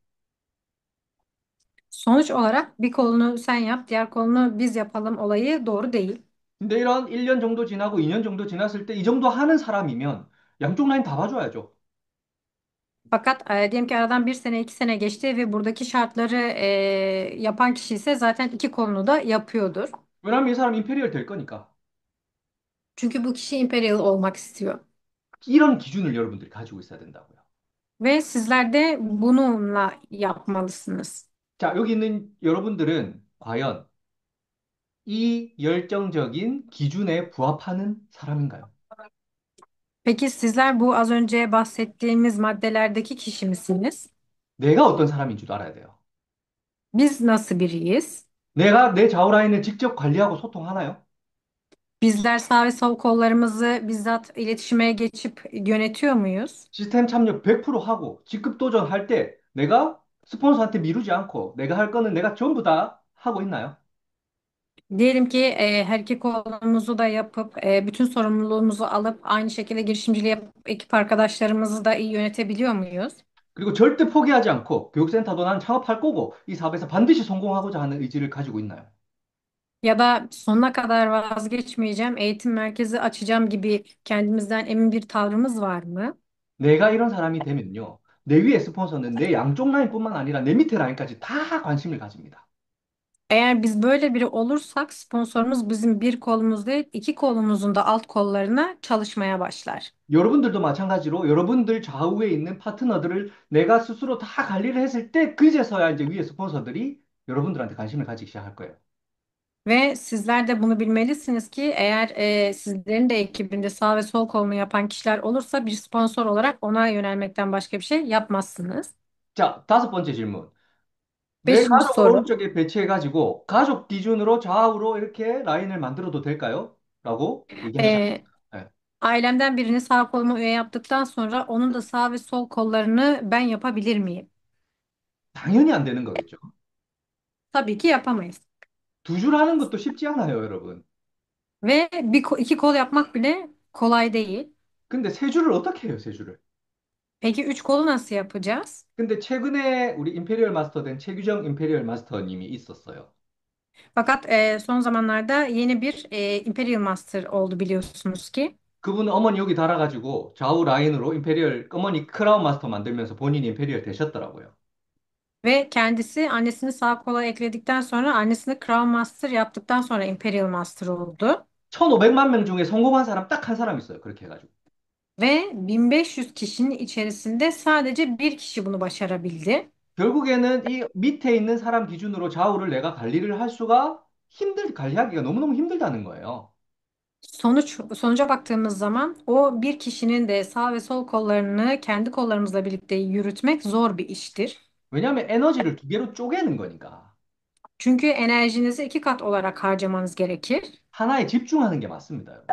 Sonuç olarak bir kolunu sen yap, diğer kolunu biz yapalım olayı doğru değil. 근데 이런 1년 정도 지나고 2년 정도 지났을 때 이 정도 하는 사람이면 양쪽 라인 다 봐줘야죠. Fakat diyelim ki aradan bir sene iki sene geçti ve buradaki şartları yapan kişi ise zaten iki kolunu da yapıyordur. 왜냐면 이 사람 임페리얼 될 거니까. Çünkü bu kişi imperial olmak istiyor. 이런 기준을 여러분들이 가지고 있어야 된다고요. Ve sizler de bununla yapmalısınız. 자, 여기 있는 여러분들은 과연 이 열정적인 기준에 부합하는 사람인가요? Peki sizler bu az önce bahsettiğimiz maddelerdeki kişi misiniz? 내가 어떤 사람인 줄 알아야 돼요. Biz nasıl biriyiz? 내가 내 좌우 라인을 직접 관리하고 소통하나요? Bizler sağ ve sol kollarımızı bizzat iletişime geçip yönetiyor muyuz? 시스템 참여 100% 하고 직급 도전할 때 내가 스폰서한테 미루지 않고 내가 할 거는 내가 전부 다 하고 있나요? Diyelim ki her iki kolumuzu da yapıp bütün sorumluluğumuzu alıp aynı şekilde girişimciliği yapıp ekip arkadaşlarımızı da iyi yönetebiliyor muyuz? 그리고 절대 포기하지 않고 교육센터도 난 창업할 거고 이 사업에서 반드시 성공하고자 하는 의지를 가지고 있나요? Ya da sonuna kadar vazgeçmeyeceğim, eğitim merkezi açacağım gibi kendimizden emin bir tavrımız var mı? 내가 이런 사람이 되면요. 내 위에 스폰서는 내 양쪽 라인뿐만 아니라 내 밑에 라인까지 다 관심을 가집니다. Eğer biz böyle biri olursak sponsorumuz bizim bir kolumuz değil iki kolumuzun da alt kollarına çalışmaya başlar. 여러분들도 마찬가지로 여러분들 좌우에 있는 파트너들을 내가 스스로 다 관리를 했을 때 그제서야 이제 위에 스폰서들이 여러분들한테 관심을 가지기 시작할 거예요. Ve sizler de bunu bilmelisiniz ki eğer sizlerin de ekibinde sağ ve sol kolunu yapan kişiler olursa bir sponsor olarak ona yönelmekten başka bir şey yapmazsınız. 자, 다섯 번째 질문. 내 Beşinci 가족을 soru. 오른쪽에 배치해가지고 가족 기준으로 좌우로 이렇게 라인을 만들어도 될까요? 라고 얘기하지 E, 않습니다. 네. ailemden birini sağ koluma üye yaptıktan sonra onun da sağ ve sol kollarını ben yapabilir miyim? 당연히 안 되는 거겠죠. Tabii ki yapamayız. 두 줄 하는 것도 쉽지 않아요, 여러분. Ve iki kol yapmak bile kolay değil. 근데 세 줄을 어떻게 해요, 세 줄을? Peki üç kolu nasıl yapacağız? 근데 최근에 우리 임페리얼 마스터 된 최규정 임페리얼 마스터님이 있었어요. Fakat son zamanlarda yeni bir Imperial Master oldu biliyorsunuz ki. 그분은 어머니 여기 달아가지고 좌우 라인으로 임페리얼 어머니 크라운 마스터 만들면서 본인이 임페리얼 되셨더라고요. Ve kendisi annesini sağ kola ekledikten sonra annesini Crown Master yaptıktan sonra Imperial Master oldu. 1,500만 명 중에 성공한 사람 딱 한 사람 있어요. 그렇게 해가지고. Ve 1500 kişinin içerisinde sadece bir kişi bunu başarabildi. 결국에는 이 밑에 있는 사람 기준으로 좌우를 내가 관리를 할 수가 관리하기가 너무너무 힘들다는 거예요. Sonuca baktığımız zaman o bir kişinin de sağ ve sol kollarını kendi kollarımızla birlikte yürütmek zor bir iştir. 왜냐하면 에너지를 두 개로 쪼개는 거니까. Çünkü enerjinizi iki kat olarak harcamanız gerekir. 하나에 집중하는 게 맞습니다, 여러분.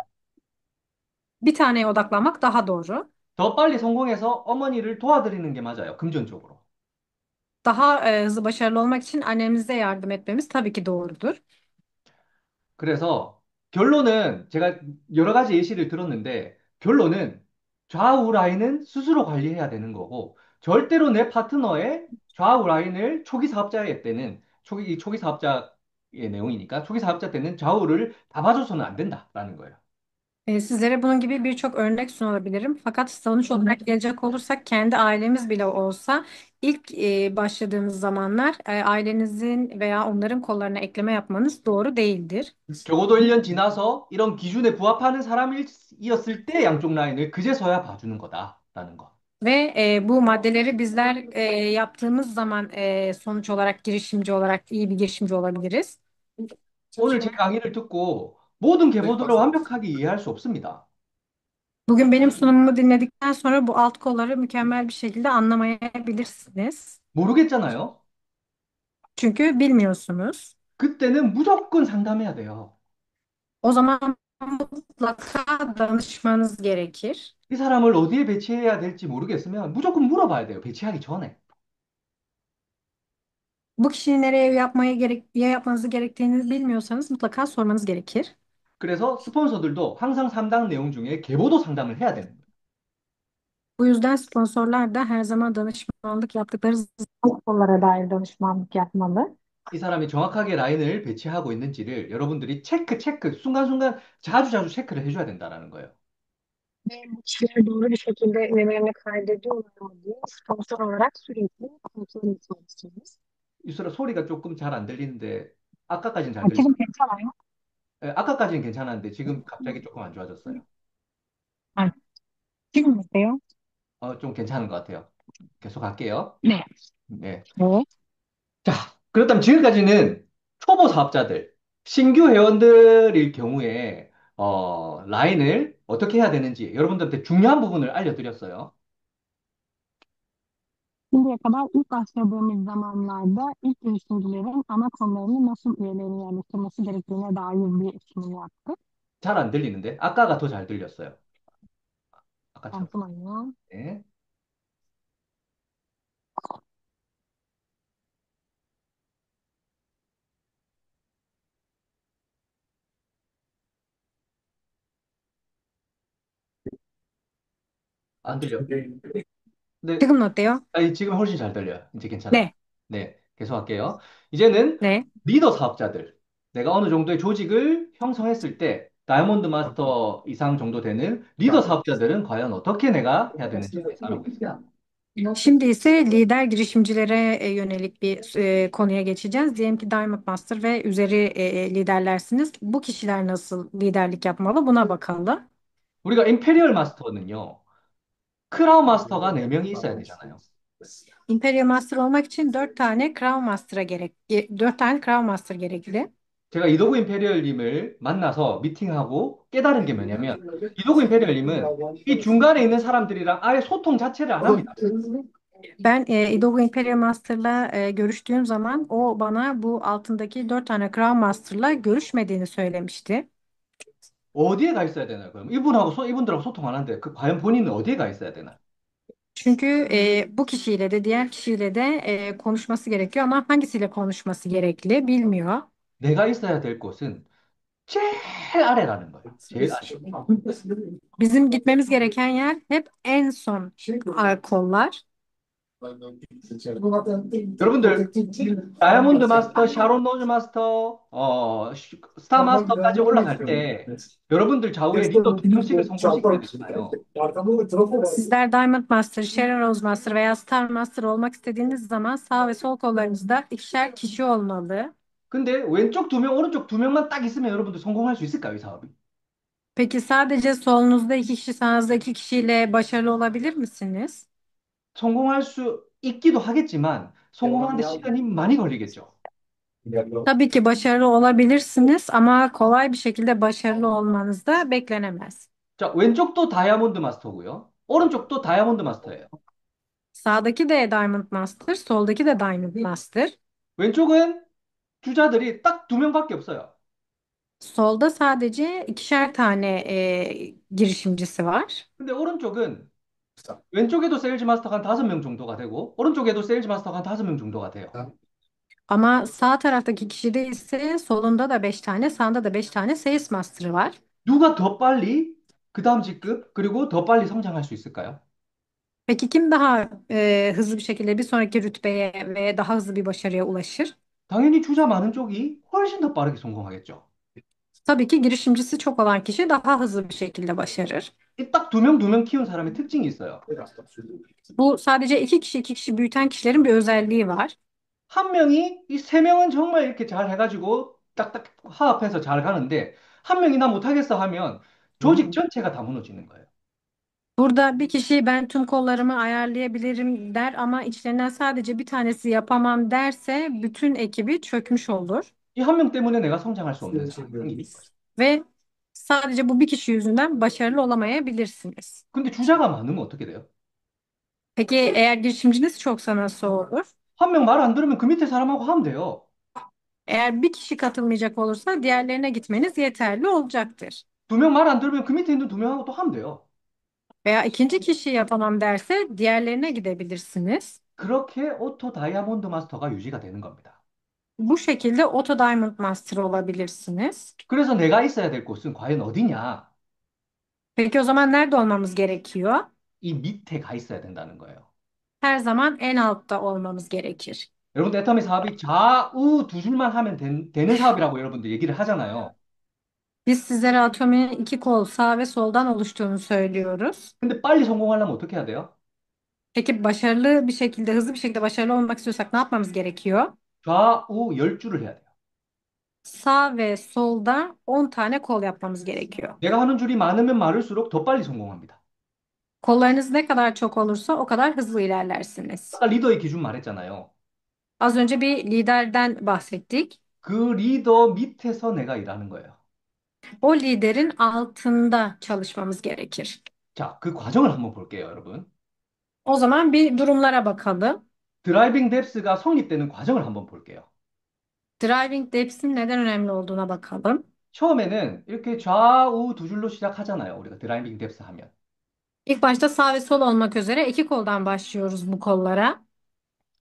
Bir taneye odaklanmak daha doğru. 더 빨리 성공해서 어머니를 도와드리는 게 맞아요, 금전적으로. Daha hızlı başarılı olmak için annemize yardım etmemiz tabii ki doğrudur. 그래서 결론은 제가 여러 가지 예시를 들었는데 결론은 좌우 라인은 스스로 관리해야 되는 거고 절대로 내 파트너의 좌우 라인을 초기 사업자의 때는 이 초기 사업자의 내용이니까 초기 사업자 때는 좌우를 다 봐줘서는 안 된다라는 거예요. Sizlere bunun gibi birçok örnek sunabilirim. Fakat sonuç olarak gelecek olursak kendi ailemiz bile olsa ilk başladığınız zamanlar ailenizin veya onların kollarına ekleme yapmanız doğru değildir. 적어도 1년 지나서 이런 기준에 부합하는 사람이었을 때 양쪽 라인을 그제서야 봐주는 거다라는 거. Ve bu maddeleri bizler yaptığımız zaman sonuç olarak girişimci olarak iyi bir girişimci olabiliriz. 오늘 제 강의를 듣고 모든 계보들을 완벽하게 이해할 수 없습니다. Bugün benim sunumumu dinledikten sonra bu alt kolları mükemmel bir şekilde anlamayabilirsiniz. 모르겠잖아요. Çünkü bilmiyorsunuz. 그때는 무조건 상담해야 돼요. O zaman mutlaka danışmanız gerekir. 이 사람을 어디에 배치해야 될지 모르겠으면 무조건 물어봐야 돼요. 배치하기 전에. Bu kişiyi nereye yapmanızı gerektiğini bilmiyorsanız mutlaka sormanız gerekir. 그래서 스폰서들도 항상 상담 내용 중에 계보도 상담을 해야 되는 거예요. Bu yüzden sponsorlar da her zaman danışmanlık yaptıkları kollara dair danışmanlık yapmalı. 이 사람이 정확하게 라인을 배치하고 있는지를 여러분들이 체크, 순간순간 자주자주 체크를 해줘야 된다라는 거예요. Ve bu kişiler doğru bir şekilde üyelerini kaydediyorlar mı diye sponsor olarak sürekli kontrol etmelisiniz. 이수라 소리가 조금 잘 안 들리는데 아까까지는 잘 들리. 지금 괜찮아요? 아까까지는 괜찮았는데 지금 갑자기 조금 안 좋아졌어요. 아, 지금 어때요? 좀 괜찮은 것 같아요. 계속 할게요. 네. 네. 네. 자, 그렇다면 지금까지는 초보 사업자들, 신규 회원들일 경우에 라인을 어떻게 해야 되는지 여러분들한테 중요한 부분을 알려드렸어요. Şimdiye kadar ilk başladığımız zamanlarda ilk girişimcilerin ana konularını nasıl üyelerine yerleştirmesi gerektiğine dair bir sunum yaptık. 잘 안 들리는데 아까가 더 잘 들렸어요. 아까처럼. 잠시만요. 네. 안 들려. 네, 지금 어때요? 아니, 지금 훨씬 잘 들려요. 이제 괜찮아요. 네. 네, 계속할게요. 이제는 네. 리더 사업자들. 내가 어느 정도의 조직을 형성했을 때 다이아몬드 마스터 이상 정도 되는 리더 사업자들은 과연 어떻게 내가 해야 되는지 알아보겠습니다. Şimdi ise lider girişimcilere yönelik bir konuya geçeceğiz. Diyelim ki Diamond Master ve üzeri liderlersiniz. Bu kişiler nasıl liderlik yapmalı? Buna bakalım. 우리가 임페리얼 마스터는요, 크라운 마스터가 4명이 있어야 되잖아요. Imperial Master olmak için dört tane Crown Master gerekli. 제가 이도구 임페리얼님을 만나서 미팅하고 깨달은 게 뭐냐면, 이도구 임페리얼님은 이 중간에 있는 사람들이랑 아예 소통 자체를 안 합니다. Ben Idogu Imperial Master'la görüştüğüm zaman o bana bu altındaki dört tane Crown Master'la görüşmediğini söylemişti. 어디에 가 있어야 되나요? 그럼 이분들하고 소통 안 하는데 과연 본인은 어디에 가 있어야 되나? Çünkü bu kişiyle de diğer kişiyle de konuşması gerekiyor ama hangisiyle konuşması gerekli bilmiyor. 내가 있어야 될 곳은 제일 아래라는 거예요. 제일 아래. Bizim gitmemiz gereken yer hep en son kollar. 여러분들 다이아몬드 마스터, 샤론 로즈 마스터, 스타 마스터까지 올라갈 때 여러분들 좌우에 리더 2명씩을 성공시켜야 되잖아요. Sizler Diamond Master, Sharon Rose Master veya Star Master olmak istediğiniz zaman sağ ve sol kollarınızda ikişer kişi olmalı. 근데 왼쪽 2명, 오른쪽 2명만 딱 있으면 여러분들 성공할 수 있을까요, 이 사업이? Peki sadece solunuzda iki kişi, sağınızda iki kişiyle başarılı olabilir misiniz? 성공할 수 있기도 하겠지만 성공하는데 시간이 많이 걸리겠죠. Tabii ki başarılı olabilirsiniz ama kolay bir şekilde başarılı olmanız da beklenemez. 자, 왼쪽도 다이아몬드 마스터고요. 오른쪽도 다이아몬드 마스터예요. Sağdaki de Diamond Master, soldaki de Diamond Master. 왼쪽은 주자들이 딱 2명밖에 없어요. Solda sadece ikişer tane girişimcisi var. 근데 오른쪽은 왼쪽에도 세일즈 마스터가 한 5명 정도가 되고 오른쪽에도 세일즈 마스터가 한 5명 정도가 돼요. Ama sağ taraftaki kişide ise solunda da 5 tane, sağında da 5 tane Sales Master'ı var. 누가 더 빨리 그 다음 직급 그리고 더 빨리 성장할 수 있을까요? Peki kim daha hızlı bir şekilde bir sonraki rütbeye ve daha hızlı bir başarıya ulaşır? 당연히 주자 많은 쪽이 훨씬 더 빠르게 성공하겠죠. Tabii ki girişimcisi çok olan kişi daha hızlı bir şekilde başarır. 딱 두 명 키운 사람의 특징이 있어요. Bu sadece iki kişi büyüten kişilerin bir özelliği var. 한 명이 이 세 명은 정말 이렇게 잘 해가지고 딱딱 화합해서 잘 가는데 한 명이 나 못하겠어 하면 조직 전체가 다 무너지는 거예요. Burada bir kişi ben tüm kollarımı ayarlayabilirim der ama içlerinden sadece bir tanesi yapamam derse bütün ekibi çökmüş olur. 이 한 명 때문에 내가 성장할 수 없는 상황이 생기는 거예요. Ve sadece bu bir kişi yüzünden başarılı olamayabilirsiniz. 근데 주자가 많으면 어떻게 돼요? Peki eğer girişimciniz çoksa nasıl olur? 한 명 말 안 들으면 그 밑에 사람하고 하면 돼요. Eğer bir kişi katılmayacak olursa diğerlerine gitmeniz yeterli olacaktır. 두 명 말 안 들으면 그 밑에 있는 두 명하고 또 하면 돼요. Veya ikinci kişi yapamam derse diğerlerine gidebilirsiniz. 그렇게 오토 다이아몬드 마스터가 유지가 되는 겁니다. Bu şekilde Auto Diamond Master olabilirsiniz. 그래서 내가 있어야 될 곳은 과연 어디냐? Peki o zaman nerede olmamız gerekiyor? 이 밑에 가 있어야 된다는 거예요. Her zaman en altta olmamız gerekir. 여러분들 애터미 사업이 좌우 두 줄만 하면 되는 사업이라고 여러분들 얘기를 하잖아요. Biz sizlere atominin iki kol sağ ve soldan oluştuğunu söylüyoruz. 근데 빨리 성공하려면 어떻게 해야 돼요? Peki başarılı bir şekilde, hızlı bir şekilde başarılı olmak istiyorsak ne yapmamız gerekiyor? 좌우 10줄을 해야 돼요. Sağ ve solda 10 tane kol yapmamız gerekiyor. 내가 하는 줄이 많으면 많을수록 더 빨리 성공합니다. Kollarınız ne kadar çok olursa o kadar hızlı ilerlersiniz. 아까 리더의 기준 말했잖아요. Az önce bir liderden bahsettik. 그 리더 밑에서 내가 일하는 거예요. O liderin altında çalışmamız gerekir. 자, 그 과정을 한번 볼게요, 여러분. O zaman bir durumlara bakalım. 드라이빙 뎁스가 성립되는 과정을 한번 볼게요. Driving depth'in neden önemli olduğuna bakalım. 처음에는 이렇게 좌우 두 줄로 시작하잖아요. 우리가 드라이빙 뎁스 하면. İlk başta sağ ve sol olmak üzere iki koldan başlıyoruz bu kollara.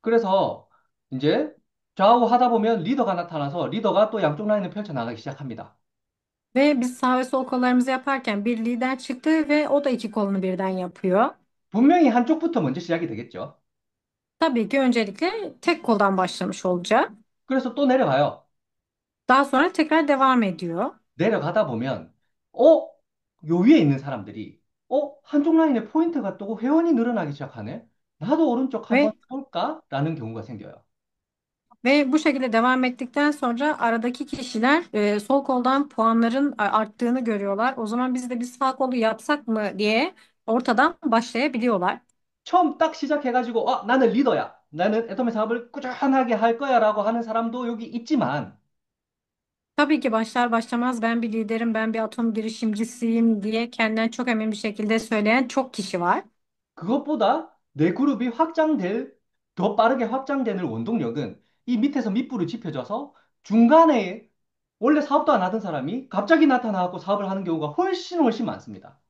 그래서 이제 좌우 하다 보면 리더가 나타나서 리더가 또 양쪽 라인을 펼쳐나가기 시작합니다. Ve biz sağ ve sol kollarımızı yaparken bir lider çıktı ve o da iki kolunu birden yapıyor. 분명히 한쪽부터 먼저 시작이 되겠죠. Tabii ki öncelikle tek koldan başlamış olacak. 그래서 또 내려가요. Daha sonra tekrar devam ediyor. 내려가다 보면, 어? 요 위에 있는 사람들이, 한쪽 라인에 포인트가 뜨고 회원이 늘어나기 시작하네? 나도 오른쪽 한번 Ve 해볼까? 라는 경우가 생겨요. bu şekilde devam ettikten sonra aradaki kişiler sol koldan puanların arttığını görüyorlar. O zaman biz de biz sağ kolu yapsak mı diye ortadan başlayabiliyorlar. 처음 딱 시작해가지고, 나는 리더야. 나는 애터미 사업을 꾸준하게 할 거야. 라고 하는 사람도 여기 있지만, Tabii ki başlar başlamaz ben bir liderim, ben bir atom girişimcisiyim diye kendinden çok emin bir şekilde söyleyen çok kişi var. 그것보다 내 그룹이 더 빠르게 확장되는 원동력은 이 밑에서 밑불을 지펴줘서 중간에 원래 사업도 안 하던 사람이 갑자기 나타나고 사업을 하는 경우가 훨씬 많습니다.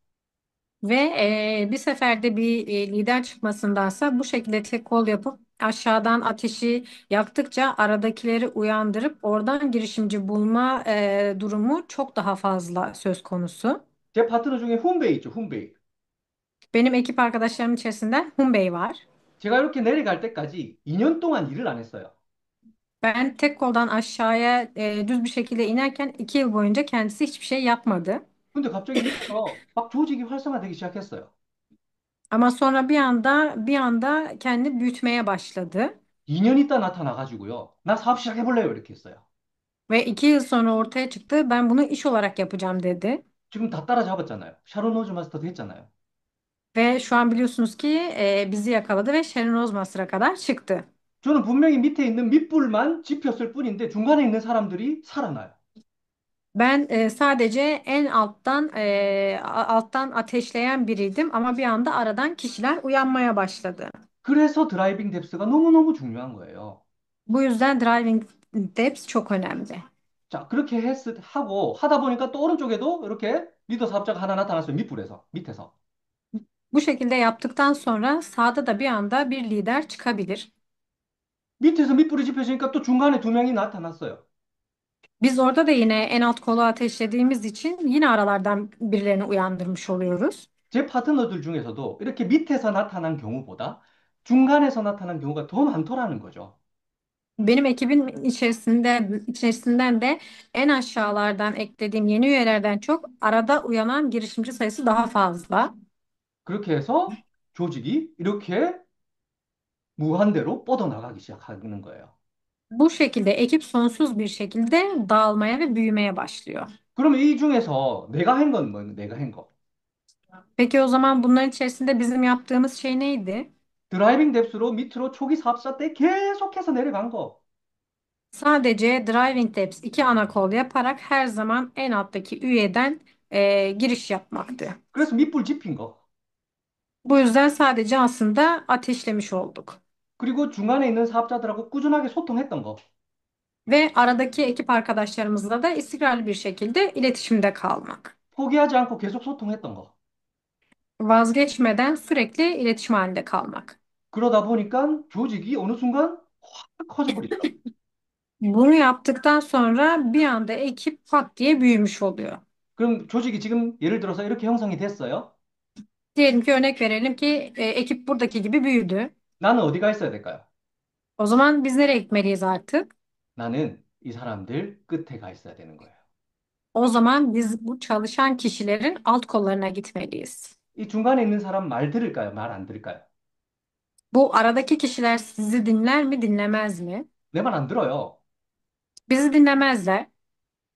Ve bir seferde bir lider çıkmasındansa bu şekilde tek kol yapıp aşağıdan ateşi yaktıkça aradakileri uyandırıp oradan girişimci bulma durumu çok daha fazla söz konusu. 제 파트너 중에 훈베이 있죠, 훈베이. Benim ekip arkadaşlarım içerisinde Humbey var. 제가 이렇게 내려갈 때까지 2년 동안 일을 안 했어요. Ben tek koldan aşağıya düz bir şekilde inerken 2 yıl boyunca kendisi hiçbir şey yapmadı. 근데 갑자기 밑에서 막 조직이 활성화되기 시작했어요. Ama sonra bir anda kendini büyütmeye başladı. 2년 있다 나타나가지고요. 나 사업 시작해볼래요. 이렇게 했어요. Ve 2 yıl sonra ortaya çıktı. Ben bunu iş olarak yapacağım dedi. 지금 다 따라잡았잖아요. 샤론 로즈 마스터도 했잖아요. Ve şu an biliyorsunuz ki bizi yakaladı ve Sharon Osmaster'a kadar çıktı. 저는 분명히 밑에 있는 밑불만 지폈을 뿐인데 중간에 있는 사람들이 살아나요. Ben sadece en alttan ateşleyen biriydim ama bir anda aradan kişiler uyanmaya başladı. 그래서 드라이빙 뎁스가 너무너무 중요한 거예요. Bu yüzden driving depth çok önemli. 자, 그렇게 하다 보니까 또 오른쪽에도 이렇게 리더 사업자가 하나 나타났어요. 밑에서. Bu şekilde yaptıktan sonra sağda da bir anda bir lider çıkabilir. 밑에서 밑불이 지펴지니까 또 중간에 두 명이 나타났어요. Biz orada da yine en alt kolu ateşlediğimiz için yine aralardan birilerini uyandırmış oluyoruz. 제 파트너들 중에서도 이렇게 밑에서 나타난 경우보다 중간에서 나타난 경우가 더 많더라는 거죠. Benim ekibin içerisinden de en aşağılardan eklediğim yeni üyelerden çok arada uyanan girişimci sayısı daha fazla. 그렇게 해서 조직이 이렇게 무한대로 뻗어나가기 시작하는 거예요. Bu şekilde ekip sonsuz bir şekilde dağılmaya ve büyümeye başlıyor. 그러면 이 중에서 내가 한 건 뭐, 내가 한 거. Peki o zaman bunların içerisinde bizim yaptığımız şey neydi? 드라이빙 뎁스로 밑으로 초기 사업자 때 계속해서 내려간 거. Sadece Driving Labs iki ana kol yaparak her zaman en alttaki üyeden giriş yapmaktı. 그래서 밑불 지핀 거. Bu yüzden sadece aslında ateşlemiş olduk. 그리고 중간에 있는 사업자들하고 꾸준하게 소통했던 거. Ve aradaki ekip arkadaşlarımızla da istikrarlı bir şekilde iletişimde kalmak. 포기하지 않고 계속 소통했던 거. Vazgeçmeden sürekli iletişim halinde kalmak. 그러다 보니까 조직이 어느 순간 확 커져 버리더라고. Bunu yaptıktan sonra bir anda ekip pat diye büyümüş oluyor. 그럼 조직이 지금 예를 들어서 이렇게 형성이 됐어요. Diyelim ki örnek verelim ki ekip buradaki gibi büyüdü. 나는 어디가 있어야 될까요? O zaman biz nereye gitmeliyiz artık? 나는 이 사람들 끝에 가 있어야 되는 거예요. O zaman biz bu çalışan kişilerin alt kollarına gitmeliyiz. 이 중간에 있는 사람 말 들을까요? 말 안 들을까요? Bu aradaki kişiler sizi dinler mi, dinlemez mi? 내 말 안 들어요. Bizi dinlemezler.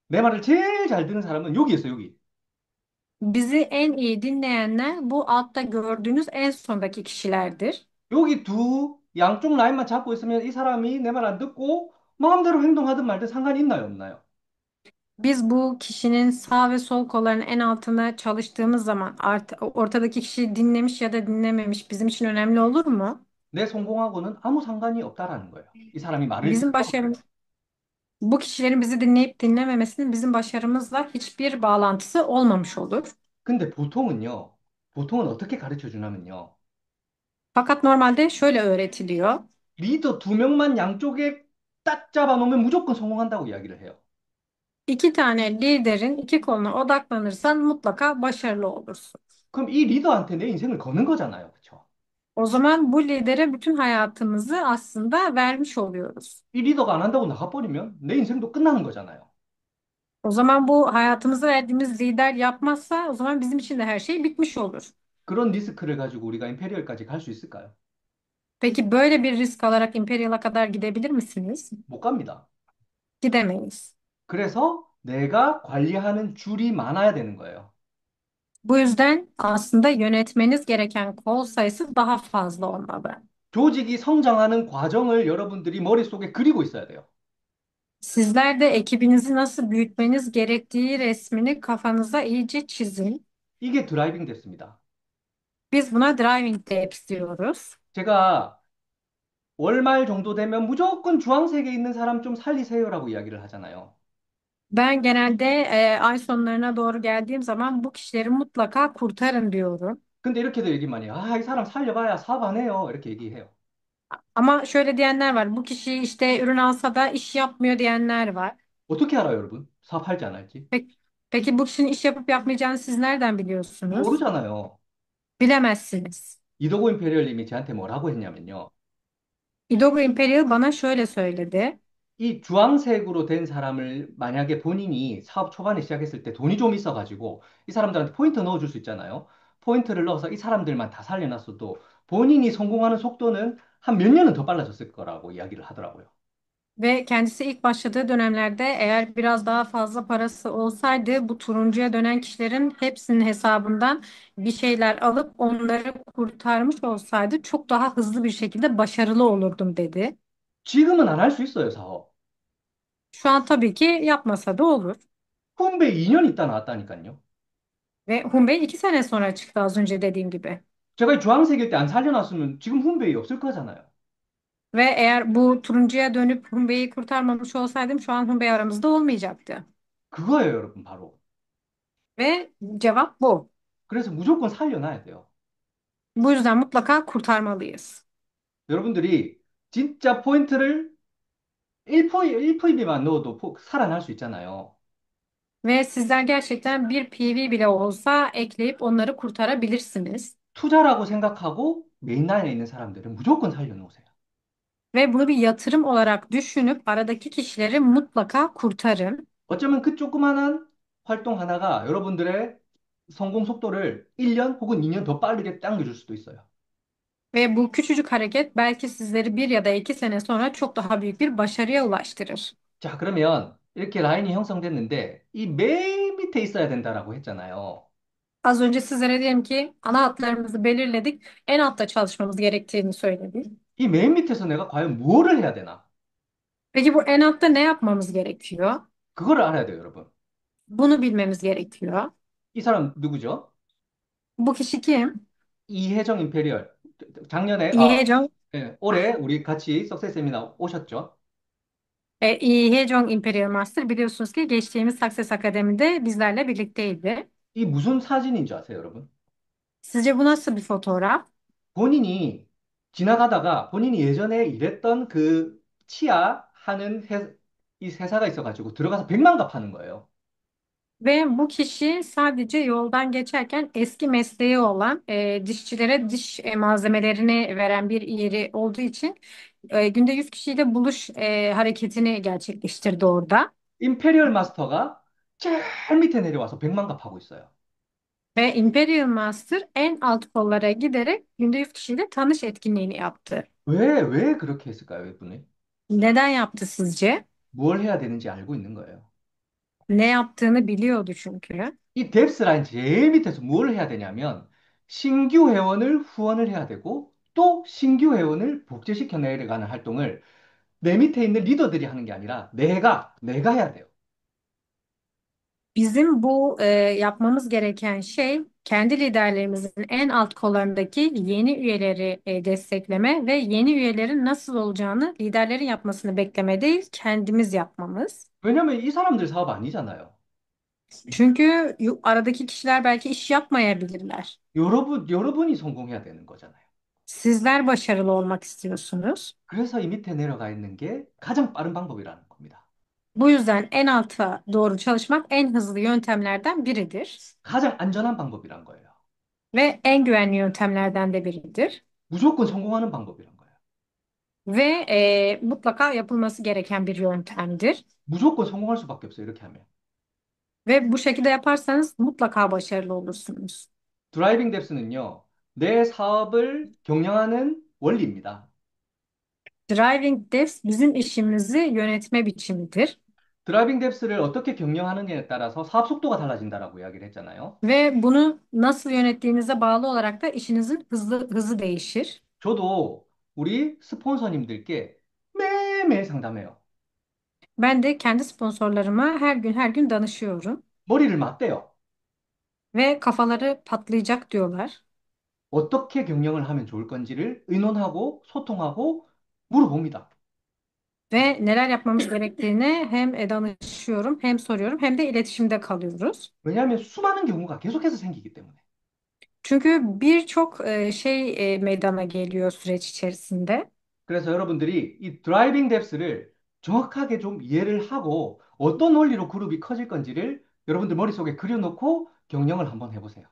내 말을 제일 잘 듣는 사람은 여기 있어, 여기. Bizi en iyi dinleyenler bu altta gördüğünüz en sondaki kişilerdir. 여기 두 양쪽 라인만 잡고 있으면 이 사람이 내 말 안 듣고 마음대로 행동하든 말든 상관이 있나요, 없나요? Biz bu kişinin sağ ve sol kollarının en altına çalıştığımız zaman ortadaki kişi dinlemiş ya da dinlememiş bizim için önemli olur mu? 내 성공하고는 아무 상관이 없다라는 거예요. 이 사람이 말을 Bizim 들어도 돼요. başarımız, bu kişilerin bizi dinleyip dinlememesinin bizim başarımızla hiçbir bağlantısı olmamış olur. 근데 보통은 어떻게 가르쳐 주냐면요. Fakat normalde şöyle öğretiliyor. 리더 두 명만 양쪽에 딱 잡아놓으면 무조건 성공한다고 이야기를 해요. İki tane liderin iki koluna odaklanırsan mutlaka başarılı olursun. 그럼 이 리더한테 내 인생을 거는 거잖아요. 그렇죠? O zaman bu lidere bütün hayatımızı aslında vermiş oluyoruz. 이 리더가 안 한다고 나가버리면 내 인생도 끝나는 거잖아요. O zaman bu hayatımızı verdiğimiz lider yapmazsa o zaman bizim için de her şey bitmiş olur. 그런 리스크를 가지고 우리가 임페리얼까지 갈 수 있을까요? Peki böyle bir risk alarak Imperial'a kadar gidebilir misiniz? 못 갑니다. Gidemeyiz. 그래서 내가 관리하는 줄이 많아야 되는 거예요. Bu yüzden aslında yönetmeniz gereken kol sayısı daha fazla olmalı. 조직이 성장하는 과정을 여러분들이 머릿속에 그리고 있어야 돼요. Sizler de ekibinizi nasıl büyütmeniz gerektiği resmini kafanıza iyice çizin. 이게 드라이빙 됐습니다. Biz buna driving tips diyoruz. 제가 월말 정도 되면 무조건 주황색에 있는 사람 좀 살리세요라고 이야기를 하잖아요. Ben genelde ay sonlarına doğru geldiğim zaman bu kişileri mutlaka kurtarın diyorum. 근데 이렇게도 얘기 많이 해요. 아, 이 사람 살려봐야 사업 안 해요. 이렇게 얘기해요. Ama şöyle diyenler var. Bu kişi işte ürün alsa da iş yapmıyor diyenler var. 어떻게 알아요, 여러분? 사업할지 안 할지? Peki bu kişinin iş yapıp yapmayacağını siz nereden biliyorsunuz? 모르잖아요. Bilemezsiniz. 이도고 임페리얼님이 저한테 뭐라고 했냐면요. Idogo Imperial bana şöyle söyledi. 이 주황색으로 된 사람을 만약에 본인이 사업 초반에 시작했을 때 돈이 좀 있어가지고 이 사람들한테 포인트 넣어줄 수 있잖아요. 포인트를 넣어서 이 saram들만 다 살려놨어도 본인이 성공하는 속도는 한 몇 년은 더 빨라졌을 거라고 이야기를 하더라고요. Ve kendisi ilk başladığı dönemlerde eğer biraz daha fazla parası olsaydı bu turuncuya dönen kişilerin hepsinin hesabından bir şeyler alıp onları kurtarmış olsaydı çok daha hızlı bir şekilde başarılı olurdum dedi. 지금은 안 할 수 있어요, 사업. Şu an tabii ki yapmasa da olur. 후배 2년 있다 나왔다니까요. Ve Humbei 2 sene sonra çıktı az önce dediğim gibi. 제가 이 주황색일 때 안 살려놨으면 지금 후배 없을 거잖아요. Ve eğer bu turuncuya dönüp Humbei'yi kurtarmamış olsaydım şu an Humbei aramızda olmayacaktı. 그거예요, 여러분, 바로. Ve cevap bu. 그래서 무조건 살려놔야 돼요. Bu yüzden mutlaka kurtarmalıyız. 여러분들이 진짜 포인트를 1VB만 넣어도 살아날 수 있잖아요. Ve sizler gerçekten bir PV bile olsa ekleyip onları kurtarabilirsiniz. 투자라고 생각하고 메인 라인에 있는 사람들은 무조건 살려놓으세요. Ve bunu bir yatırım olarak düşünüp aradaki kişileri mutlaka kurtarın. 어쩌면 그 조그만한 활동 하나가 여러분들의 성공 속도를 1년 혹은 2년 더 빠르게 당겨줄 수도 있어요. Ve bu küçücük hareket belki sizleri 1 ya da 2 sene sonra çok daha büyük bir başarıya ulaştırır. 자, 그러면 이렇게 라인이 형성됐는데 이 맨 밑에 있어야 된다라고 했잖아요. Az önce sizlere diyelim ki ana hatlarımızı belirledik. En altta çalışmamız gerektiğini söyledik. 이 맨 밑에서 내가 과연 뭐를 해야 되나? Peki bu en altta ne yapmamız gerekiyor? 그거를 알아야 돼요, 여러분. Bunu bilmemiz gerekiyor. 이 사람 누구죠? Bu kişi kim? 이혜정 임페리얼. 작년에, Lee Jong, 예, 올해 우리 같이 석세스 세미나 오셨죠? Lee Jong Imperial Master biliyorsunuz ki geçtiğimiz Success Akademi'de bizlerle birlikteydi. 이 무슨 사진인 줄 아세요, 여러분? Sizce bu nasıl bir fotoğraf? 본인이 지나가다가 본인이 예전에 일했던 그 치아 하는 이 회사가 있어가지고 들어가서 백만갑 하는 거예요. Ve bu kişi sadece yoldan geçerken eski mesleği olan dişçilere diş malzemelerini veren bir yeri olduğu için günde 100 kişiyle buluş hareketini gerçekleştirdi orada. 임페리얼 마스터가 제일 밑에 내려와서 백만갑 하고 있어요. Ve Imperial Master en alt kollara giderek günde 100 kişiyle tanış etkinliğini yaptı. 왜 그렇게 했을까요, 이분이? Neden yaptı sizce? 뭘 해야 되는지 알고 있는 거예요. Ne yaptığını biliyordu çünkü. 이 뎁스 라인 제일 밑에서 뭘 해야 되냐면 신규 회원을 후원을 해야 되고 또 신규 회원을 복제시켜 내려가는 활동을 내 밑에 있는 리더들이 하는 게 아니라 내가 해야 돼요. Bizim bu yapmamız gereken şey kendi liderlerimizin en alt kollarındaki yeni üyeleri destekleme ve yeni üyelerin nasıl olacağını liderlerin yapmasını bekleme değil, kendimiz yapmamız. 왜냐면 이 사람들 사업 아니잖아요. Çünkü aradaki kişiler belki iş yapmayabilirler. 여러분이 성공해야 되는 거잖아요. Sizler başarılı olmak istiyorsunuz. 그래서 이 밑에 내려가 있는 게 가장 빠른 방법이라는 겁니다. Bu yüzden en alta doğru çalışmak en hızlı yöntemlerden biridir 가장 안전한 방법이란 거예요. ve en güvenli yöntemlerden de biridir. 무조건 성공하는 방법이란 거예요. Ve mutlaka yapılması gereken bir yöntemdir. 무조건 성공할 수밖에 없어요. 이렇게 하면. Ve bu şekilde yaparsanız mutlaka başarılı olursunuz. 드라이빙 뎁스는요, 내 사업을 경영하는 원리입니다. Driving Devs bizim işimizi yönetme biçimidir. 드라이빙 뎁스를 어떻게 경영하느냐에 따라서 사업 속도가 달라진다라고 이야기를 했잖아요. Ve bunu nasıl yönettiğinize bağlı olarak da işinizin hızı değişir. 저도 우리 스폰서님들께 매일매일 상담해요. Ben de kendi sponsorlarıma her gün danışıyorum. 머리를 맞대요. Ve kafaları patlayacak diyorlar. 어떻게 경영을 하면 좋을 건지를 의논하고 소통하고 물어봅니다. Ve neler yapmamız gerektiğini hem danışıyorum, hem soruyorum, hem de iletişimde kalıyoruz. 왜냐하면 수많은 경우가 계속해서 생기기 때문에. Çünkü birçok meydana geliyor süreç içerisinde. 그래서 여러분들이 이 드라이빙 뎁스를 정확하게 좀 이해를 하고 어떤 원리로 그룹이 커질 건지를 여러분들 머릿속에 그려놓고 경영을 한번 해보세요.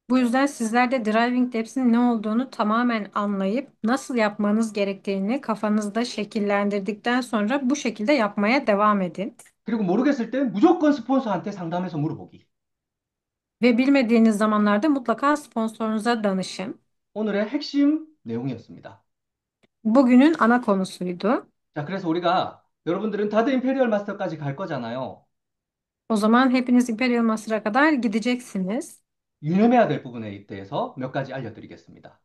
Bu yüzden sizler de driving depth'in ne olduğunu tamamen anlayıp nasıl yapmanız gerektiğini kafanızda şekillendirdikten sonra bu şekilde yapmaya devam edin. 그리고 모르겠을 땐 무조건 스폰서한테 상담해서 물어보기. Ve bilmediğiniz zamanlarda mutlaka sponsorunuza danışın. 오늘의 핵심 내용이었습니다. Bugünün ana konusuydu. 자, 그래서 우리가 여러분들은 다들 임페리얼 마스터까지 갈 거잖아요. O zaman hepiniz Imperial Master'a kadar gideceksiniz. 유념해야 될 부분에 대해서 몇 가지 알려드리겠습니다.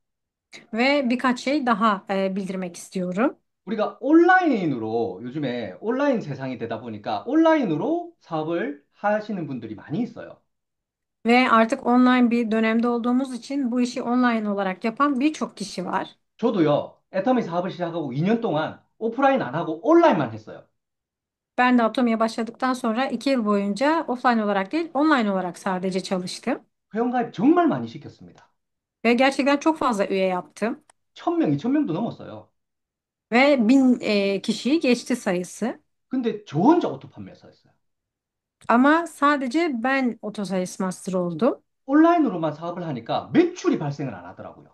Ve birkaç şey daha bildirmek istiyorum. 우리가 온라인으로 요즘에 온라인 세상이 되다 보니까 온라인으로 사업을 하시는 분들이 많이 있어요. Ve artık online bir dönemde olduğumuz için bu işi online olarak yapan birçok kişi var. 저도요, 애터미 사업을 시작하고 2년 동안 오프라인 안 하고 온라인만 했어요. Ben de Atomi'ye başladıktan sonra 2 yıl boyunca offline olarak değil online olarak sadece çalıştım. 회원가입 정말 많이 시켰습니다. Ve gerçekten çok fazla üye yaptım. 1000명, 2000명도 넘었어요. Ve 1000 kişiyi geçti sayısı. 근데 저 혼자 오토 판매해서 했어요. Ama sadece ben Otosales Master oldum. 온라인으로만 사업을 하니까 매출이 발생을 안 하더라고요.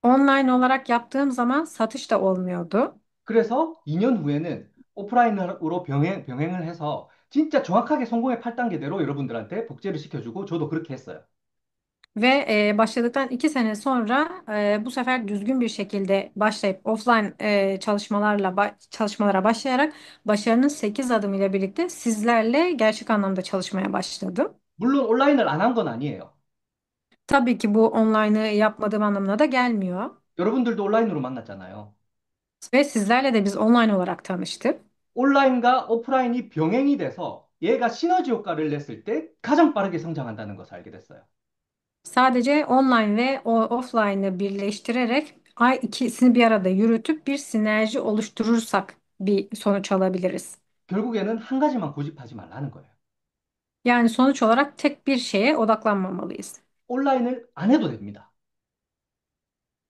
Online olarak yaptığım zaman satış da olmuyordu. 그래서 2년 후에는 오프라인으로 병행을 해서 진짜 정확하게 성공의 8단계대로 여러분들한테 복제를 시켜주고 저도 그렇게 했어요. Ve başladıktan 2 sene sonra bu sefer düzgün bir şekilde başlayıp offline çalışmalara başlayarak başarının 8 adımıyla birlikte sizlerle gerçek anlamda çalışmaya başladım. 물론 온라인을 안 한 건 아니에요. Tabii ki bu online'ı yapmadığım anlamına da gelmiyor. 여러분들도 온라인으로 만났잖아요. Ve sizlerle de biz online olarak tanıştık. 온라인과 오프라인이 병행이 돼서 얘가 시너지 효과를 냈을 때 가장 빠르게 성장한다는 것을 알게 됐어요. Sadece online ve offline'ı birleştirerek ikisini bir arada yürütüp bir sinerji oluşturursak bir sonuç alabiliriz. 결국에는 한 가지만 고집하지 말라는 거예요. Yani sonuç olarak tek bir şeye odaklanmamalıyız. 온라인을 안 해도 됩니다.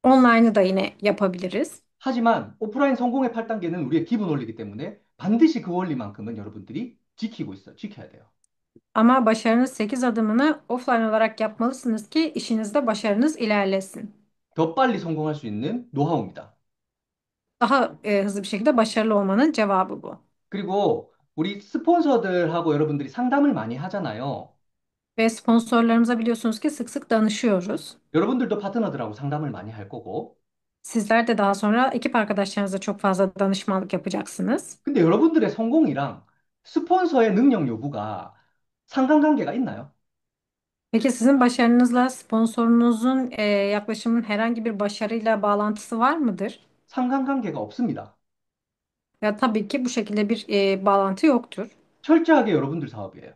Online'ı da yine yapabiliriz. 하지만 오프라인 성공의 8단계는 우리의 기본 원리이기 때문에 반드시 그 원리만큼은 여러분들이 지켜야 돼요. Ama başarının 8 adımını offline olarak yapmalısınız ki işinizde başarınız ilerlesin. 더 빨리 성공할 수 있는 노하우입니다. Daha hızlı bir şekilde başarılı olmanın cevabı bu. 그리고 우리 스폰서들하고 여러분들이 상담을 많이 하잖아요. Ve sponsorlarımıza biliyorsunuz ki sık sık danışıyoruz. 여러분들도 파트너들하고 상담을 많이 할 거고. Sizler de daha sonra ekip arkadaşlarınızla çok fazla danışmanlık yapacaksınız. 근데 여러분들의 성공이랑 스폰서의 능력 여부가 상관관계가 있나요? Peki sizin başarınızla sponsorunuzun yaklaşımın herhangi bir başarıyla bağlantısı var mıdır? 상관관계가 없습니다. Ya tabii ki bu şekilde bir bağlantı yoktur. 철저하게 여러분들 사업이에요.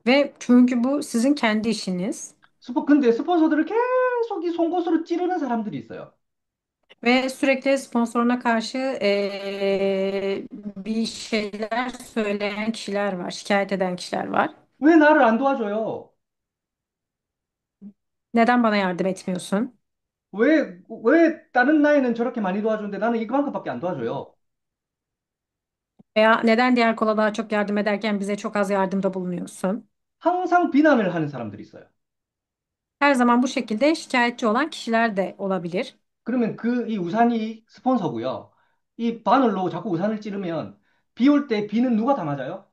Ve çünkü bu sizin kendi işiniz. 근데 스폰서들을 계속 이 송곳으로 찌르는 사람들이 있어요. Ve sürekli sponsoruna karşı bir şeyler söyleyen kişiler var, şikayet eden kişiler var. 왜 나를 안 도와줘요? Neden bana yardım etmiyorsun? 왜 다른 나이는 저렇게 많이 도와주는데 나는 이만큼밖에 안 도와줘요? Veya neden diğer kola daha çok yardım ederken bize çok az yardımda bulunuyorsun? 항상 비난을 하는 사람들이 있어요. Her zaman bu şekilde şikayetçi olan kişiler de olabilir. 그러면 이 우산이 스폰서고요. 이 바늘로 자꾸 우산을 찌르면 비 올 때 비는 누가 다 맞아요?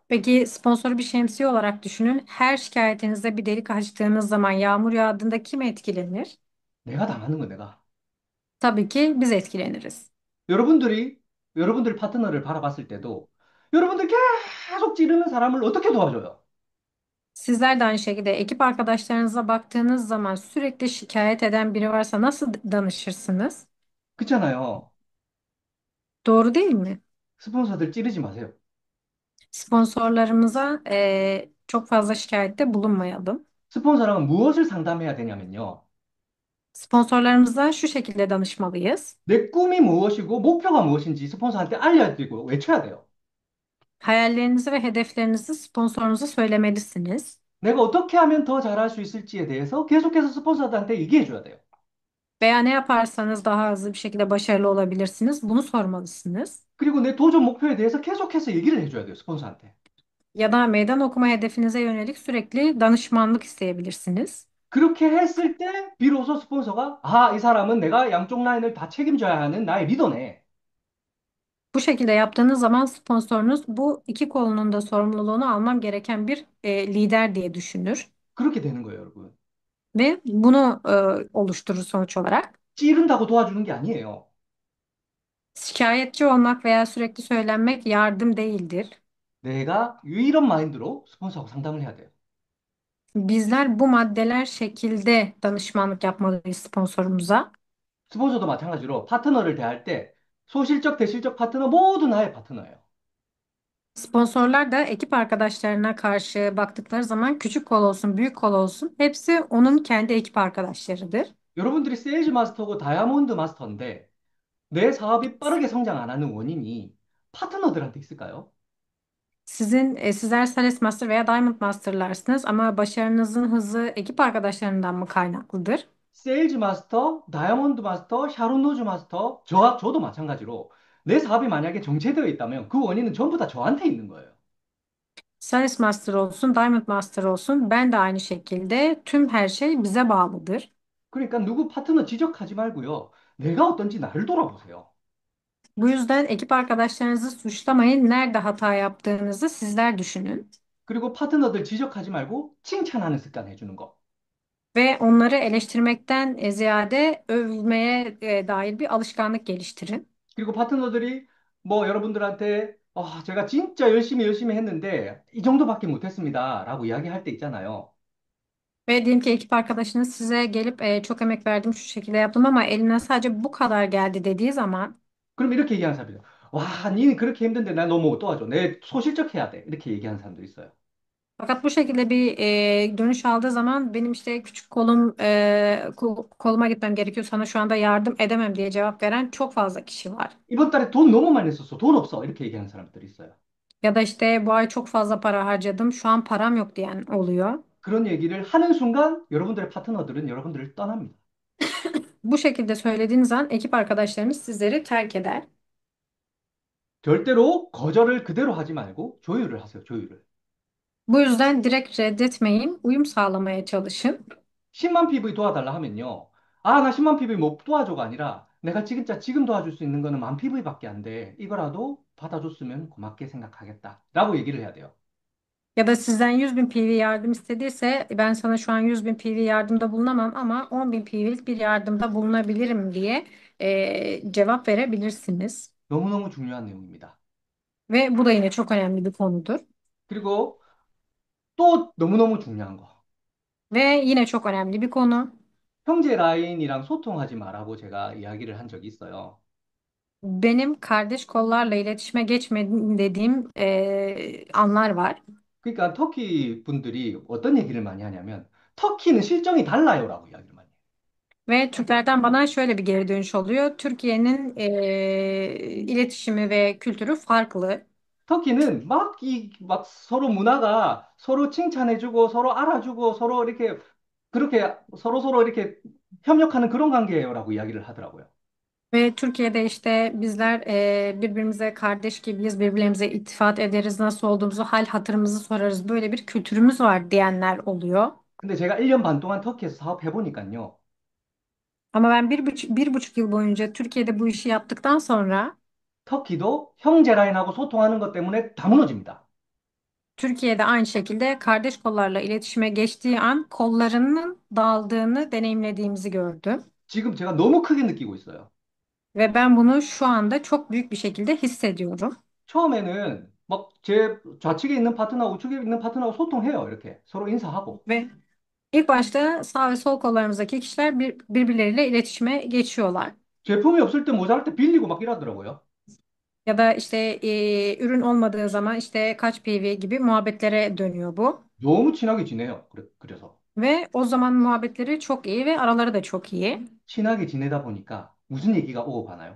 Peki sponsoru bir şemsiye olarak düşünün. Her şikayetinizde bir delik açtığınız zaman yağmur yağdığında kim etkilenir? 내가 다 맞는 거 내가. Tabii ki biz etkileniriz. 여러분들이 여러분들 파트너를 바라봤을 때도 여러분들 계속 찌르는 사람을 어떻게 도와줘요? Sizler de aynı şekilde ekip arkadaşlarınıza baktığınız zaman sürekli şikayet eden biri varsa nasıl danışırsınız? 그렇잖아요. Doğru değil mi? 스폰서들 찌르지 마세요. Sponsorlarımıza çok fazla şikayette bulunmayalım. 스폰서랑은 무엇을 상담해야 되냐면요. Sponsorlarımıza şu şekilde danışmalıyız. 내 꿈이 무엇이고 목표가 무엇인지 스폰서한테 알려야 되고 외쳐야 돼요. Hayallerinizi ve hedeflerinizi sponsorunuza söylemelisiniz. 내가 어떻게 하면 더 잘할 수 있을지에 대해서 계속해서 스폰서들한테 얘기해 줘야 돼요. Veya ne yaparsanız daha hızlı bir şekilde başarılı olabilirsiniz. Bunu sormalısınız. 그리고 내 도전 목표에 대해서 계속해서 얘기를 해줘야 돼요, 스폰서한테. Ya da meydan okuma hedefinize yönelik sürekli danışmanlık isteyebilirsiniz. 그렇게 했을 때 비로소 스폰서가 이 사람은 내가 양쪽 라인을 다 책임져야 하는 나의 리더네. Bu şekilde yaptığınız zaman sponsorunuz bu iki kolunun da sorumluluğunu almam gereken bir lider diye düşünür 그렇게 되는 거예요, 여러분. ve bunu oluşturur sonuç olarak. 찌른다고 도와주는 게 아니에요. Şikayetçi olmak veya sürekli söylenmek yardım değildir. 내가 이런 마인드로 스폰서하고 상담을 해야 돼요. Bizler bu maddeler şekilde danışmanlık yapmalıyız sponsorumuza. 스폰서도 마찬가지로 파트너를 대할 때 소실적, 대실적 파트너 모두 나의 파트너예요. Sponsorlar da ekip arkadaşlarına karşı baktıkları zaman küçük kol olsun, büyük kol olsun hepsi onun kendi ekip arkadaşlarıdır. 여러분들이 세일즈 마스터고 다이아몬드 마스터인데 내 사업이 빠르게 성장 안 하는 원인이 파트너들한테 있을까요? Sizler Sales Master veya Diamond Master'larsınız ama başarınızın hızı ekip arkadaşlarından mı kaynaklıdır? 세일즈 마스터, 다이아몬드 마스터, 샤론 로즈 마스터, 저도 마찬가지로 내 사업이 만약에 정체되어 있다면 그 원인은 전부 다 저한테 있는 거예요. Sales Master olsun, Diamond Master olsun ben de aynı şekilde tüm her şey bize bağlıdır. 그러니까 누구 파트너 지적하지 말고요. 내가 어떤지 나를 돌아보세요. Bu yüzden ekip arkadaşlarınızı suçlamayın. Nerede hata yaptığınızı sizler düşünün. 그리고 파트너들 지적하지 말고 칭찬하는 습관 해주는 거. Ve onları eleştirmekten ziyade övmeye dair bir alışkanlık geliştirin. 그리고 파트너들이 뭐 여러분들한테 제가 진짜 열심히 했는데 이 정도밖에 못했습니다. 라고 이야기할 때 있잖아요. Ve diyelim ki ekip arkadaşınız size gelip çok emek verdim şu şekilde yaptım ama eline sadece bu kadar geldi dediği zaman 그럼 이렇게 얘기하는 사람이죠. 와, 니는 그렇게 힘든데 나 너무 못 도와줘. 내 소실적해야 돼. 이렇게 얘기하는 사람도 있어요. fakat bu şekilde bir dönüş aldığı zaman benim işte küçük kolum koluma gitmem gerekiyor sana şu anda yardım edemem diye cevap veren çok fazla kişi var. 이번 달에 돈 너무 많이 썼어. 돈 없어. 이렇게 얘기하는 사람들이 있어요. Ya da işte bu ay çok fazla para harcadım şu an param yok diyen oluyor. 그런 얘기를 하는 순간 여러분들의 파트너들은 여러분들을 떠납니다. Bu şekilde söylediğiniz an ekip arkadaşlarınız sizleri terk eder. 절대로 거절을 그대로 하지 말고 조율을 하세요. 조율을. Bu yüzden direkt reddetmeyin, uyum sağlamaya çalışın. 10만 PV 도와달라 하면요. 아, 나 10만 PV 못 도와줘가 아니라 내가 지금 도와줄 수 있는 거는 만 PV밖에 안 돼. 이거라도 받아줬으면 고맙게 생각하겠다. 라고 얘기를 해야 돼요. Ya da sizden 100 bin PV yardım istediyse ben sana şu an 100 bin PV yardımda bulunamam ama 10 bin PV'lik bir yardımda bulunabilirim diye cevap verebilirsiniz. 너무너무 중요한 내용입니다. Ve bu da yine çok önemli bir konudur. 그리고 또 너무너무 중요한 거. Ve yine çok önemli bir konu. 형제 라인이랑 소통하지 말라고 제가 이야기를 한 적이 있어요. Benim kardeş kollarla iletişime geçmedim dediğim anlar var. 그러니까 터키 분들이 어떤 얘기를 많이 하냐면 터키는 실정이 달라요라고 이야기를 많이 해요. Ve Türklerden bana şöyle bir geri dönüş oluyor. Türkiye'nin iletişimi ve kültürü farklı. 터키는 막 서로 문화가 서로 칭찬해주고 서로 알아주고 서로 이렇게 그렇게 서로 이렇게 협력하는 그런 관계예요라고 이야기를 하더라고요. Ve Türkiye'de işte bizler birbirimize kardeş gibiyiz, birbirimize ittifat ederiz, nasıl olduğumuzu, hal hatırımızı sorarız. Böyle bir kültürümüz var diyenler oluyor. 근데 제가 1년 반 동안 터키에서 사업해 보니까요. Ama ben bir buçuk yıl boyunca Türkiye'de bu işi yaptıktan sonra 터키도 형제 라인하고 소통하는 것 때문에 다 무너집니다. Türkiye'de aynı şekilde kardeş kollarla iletişime geçtiği an kollarının dağıldığını deneyimlediğimizi gördüm. 지금 제가 너무 크게 느끼고 있어요. Ve ben bunu şu anda çok büyük bir şekilde hissediyorum. 처음에는 막 제 좌측에 있는 파트너, 우측에 있는 파트너하고 소통해요. 이렇게 서로 인사하고. Ve ilk başta sağ ve sol kollarımızdaki kişiler birbirleriyle iletişime geçiyorlar. 제품이 없을 때 모자랄 때 빌리고 막 이러더라고요. Ya da işte ürün olmadığı zaman işte kaç PV gibi muhabbetlere dönüyor bu. 너무 친하게 지내요. 그래서. Ve o zaman muhabbetleri çok iyi ve araları da çok iyi. 친하게 지내다 보니까 무슨 얘기가 오고 가나요?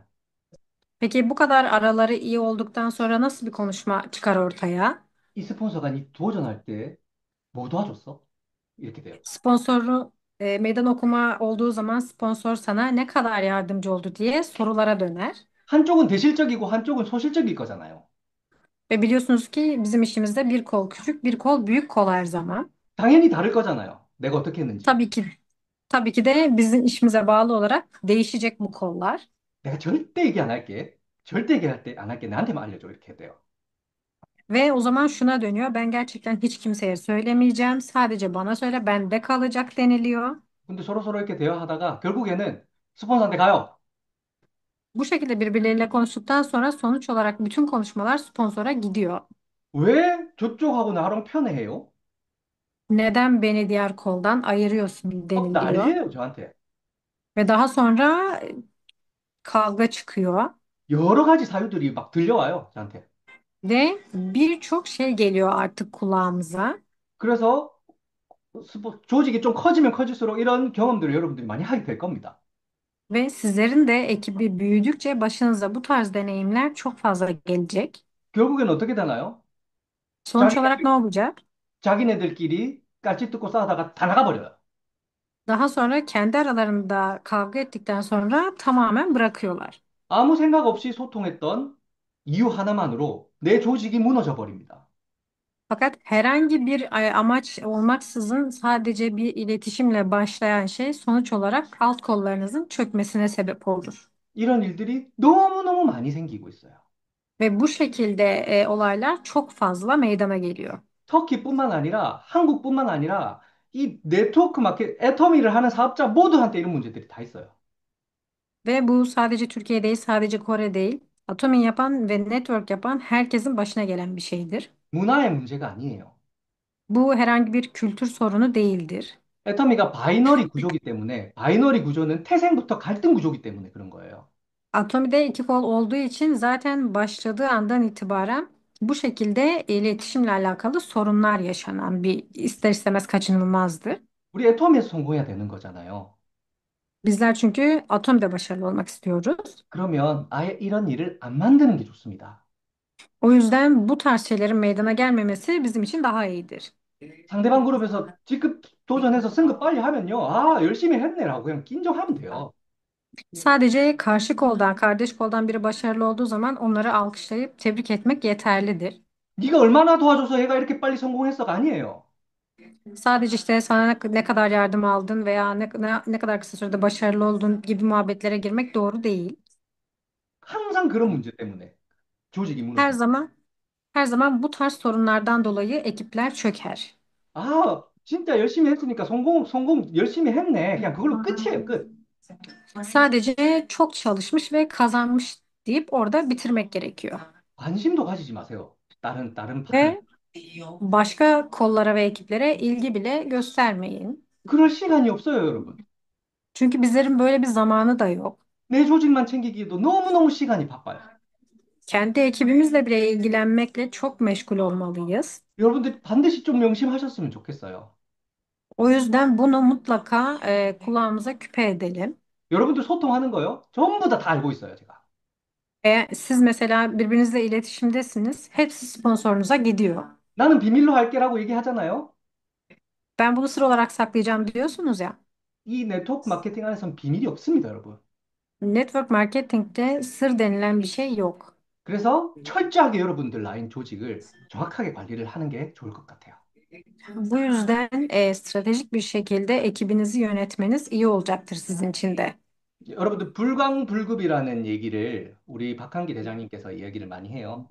Peki bu kadar araları iyi olduktan sonra nasıl bir konuşma çıkar ortaya? 이 스폰서가 니 도전할 때 뭐 도와줬어? 이렇게 돼요. Sponsoru meydan okuma olduğu zaman sponsor sana ne kadar yardımcı oldu diye sorulara döner. 한쪽은 대실적이고 한쪽은 소실적일 거잖아요. Ve biliyorsunuz ki bizim işimizde bir kol küçük, bir kol büyük kol her zaman. 당연히 다를 거잖아요. 내가 어떻게 했는지. Tabii ki tabii ki de bizim işimize bağlı olarak değişecek bu kollar. 내가 절대 얘기 안 할게. 절대 얘기할 때 안 할게. 나한테만 알려줘. 이렇게 돼요. Ve o zaman şuna dönüyor. Ben gerçekten hiç kimseye söylemeyeceğim. Sadece bana söyle, bende kalacak deniliyor. 근데 서로서로 이렇게 대화하다가 결국에는 스폰서한테 가요. Bu şekilde birbirleriyle konuştuktan sonra sonuç olarak bütün konuşmalar sponsora gidiyor. 왜 저쪽하고 나랑 편애해요? Neden beni diğer koldan ayırıyorsun 막 deniliyor. 난리예요, 저한테. Ve daha sonra kavga çıkıyor. 여러 가지 사유들이 막 들려와요, 저한테. Ve birçok şey geliyor artık kulağımıza. 그래서 조직이 좀 커지면 커질수록 이런 경험들을 여러분들이 많이 하게 될 겁니다. Ve sizlerin de ekibi büyüdükçe başınıza bu tarz deneyimler çok fazla gelecek. 결국엔 어떻게 되나요? Sonuç olarak ne 자기네들, olacak? 자기네들끼리 깔치 뜯고 싸우다가 다 나가버려요. Daha sonra kendi aralarında kavga ettikten sonra tamamen bırakıyorlar. 아무 생각 없이 소통했던 이유 하나만으로 내 조직이 무너져 버립니다. Fakat herhangi bir amaç olmaksızın sadece bir iletişimle başlayan şey sonuç olarak alt kollarınızın çökmesine sebep olur. 이런 일들이 너무너무 많이 생기고 있어요. Ve bu şekilde olaylar çok fazla meydana geliyor. 터키뿐만 아니라 한국뿐만 아니라 이 네트워크 마켓, 애터미를 하는 사업자 모두한테 이런 문제들이 다 있어요. Ve bu sadece Türkiye değil, sadece Kore değil. Atomin yapan ve network yapan herkesin başına gelen bir şeydir. 문화의 문제가 아니에요. Bu herhangi bir kültür sorunu değildir. 애터미가 바이너리 구조기 때문에 바이너리 구조는 태생부터 갈등 구조기 때문에 그런 거예요. Atomide iki kol olduğu için zaten başladığı andan itibaren bu şekilde iletişimle alakalı sorunlar yaşanan bir ister istemez kaçınılmazdır. 우리 애터미에서 성공해야 되는 거잖아요. Bizler çünkü atomide başarılı olmak istiyoruz. 그러면 아예 이런 일을 안 만드는 게 좋습니다. O yüzden bu tarz şeylerin meydana gelmemesi bizim için daha iyidir. 상대방 그룹에서 직급 도전해서 승급 빨리 하면요. 아, 열심히 했네라고 그냥 인정하면 돼요. Sadece karşı koldan, kardeş koldan biri başarılı olduğu zaman onları alkışlayıp tebrik etmek yeterlidir. 네가 얼마나 도와줘서 얘가 이렇게 빨리 성공했어가 아니에요. Sadece işte sana ne kadar yardım aldın veya ne kadar kısa sürede başarılı oldun gibi muhabbetlere girmek doğru değil. 항상 그런 문제 때문에 조직이 Her 무너집니다. zaman her zaman bu tarz sorunlardan dolayı ekipler çöker. 아, 진짜 열심히 했으니까 성공 열심히 했네. 그냥 그걸로 끝이에요, 끝. Sadece çok çalışmış ve kazanmış deyip orada bitirmek gerekiyor. 관심도 가지지 마세요. 다른 파트너. Ve başka kollara ve ekiplere ilgi bile göstermeyin. 그럴 시간이 없어요, 여러분. Çünkü bizlerin böyle bir zamanı da yok. 내 조직만 챙기기에도 너무너무 시간이 바빠요. Kendi ekibimizle bile ilgilenmekle çok meşgul olmalıyız. 여러분들 반드시 좀 명심하셨으면 좋겠어요. O yüzden bunu mutlaka kulağımıza küpe edelim. 여러분들 소통하는 거요. 전부 다 알고 있어요, 제가. Siz mesela birbirinizle iletişimdesiniz. Hepsi sponsorunuza gidiyor. 나는 비밀로 할게라고 얘기하잖아요. Ben bunu sır olarak saklayacağım diyorsunuz ya. 이 네트워크 마케팅 안에서는 비밀이 없습니다, 여러분. Network marketing'te sır denilen bir şey yok. 그래서 철저하게 여러분들 라인 조직을 정확하게 관리를 하는 게 좋을 것 같아요. Bu yüzden stratejik bir şekilde ekibinizi yönetmeniz iyi olacaktır sizin için de. 여러분들 불광불급이라는 얘기를 우리 박한기 대장님께서 이야기를 많이 해요.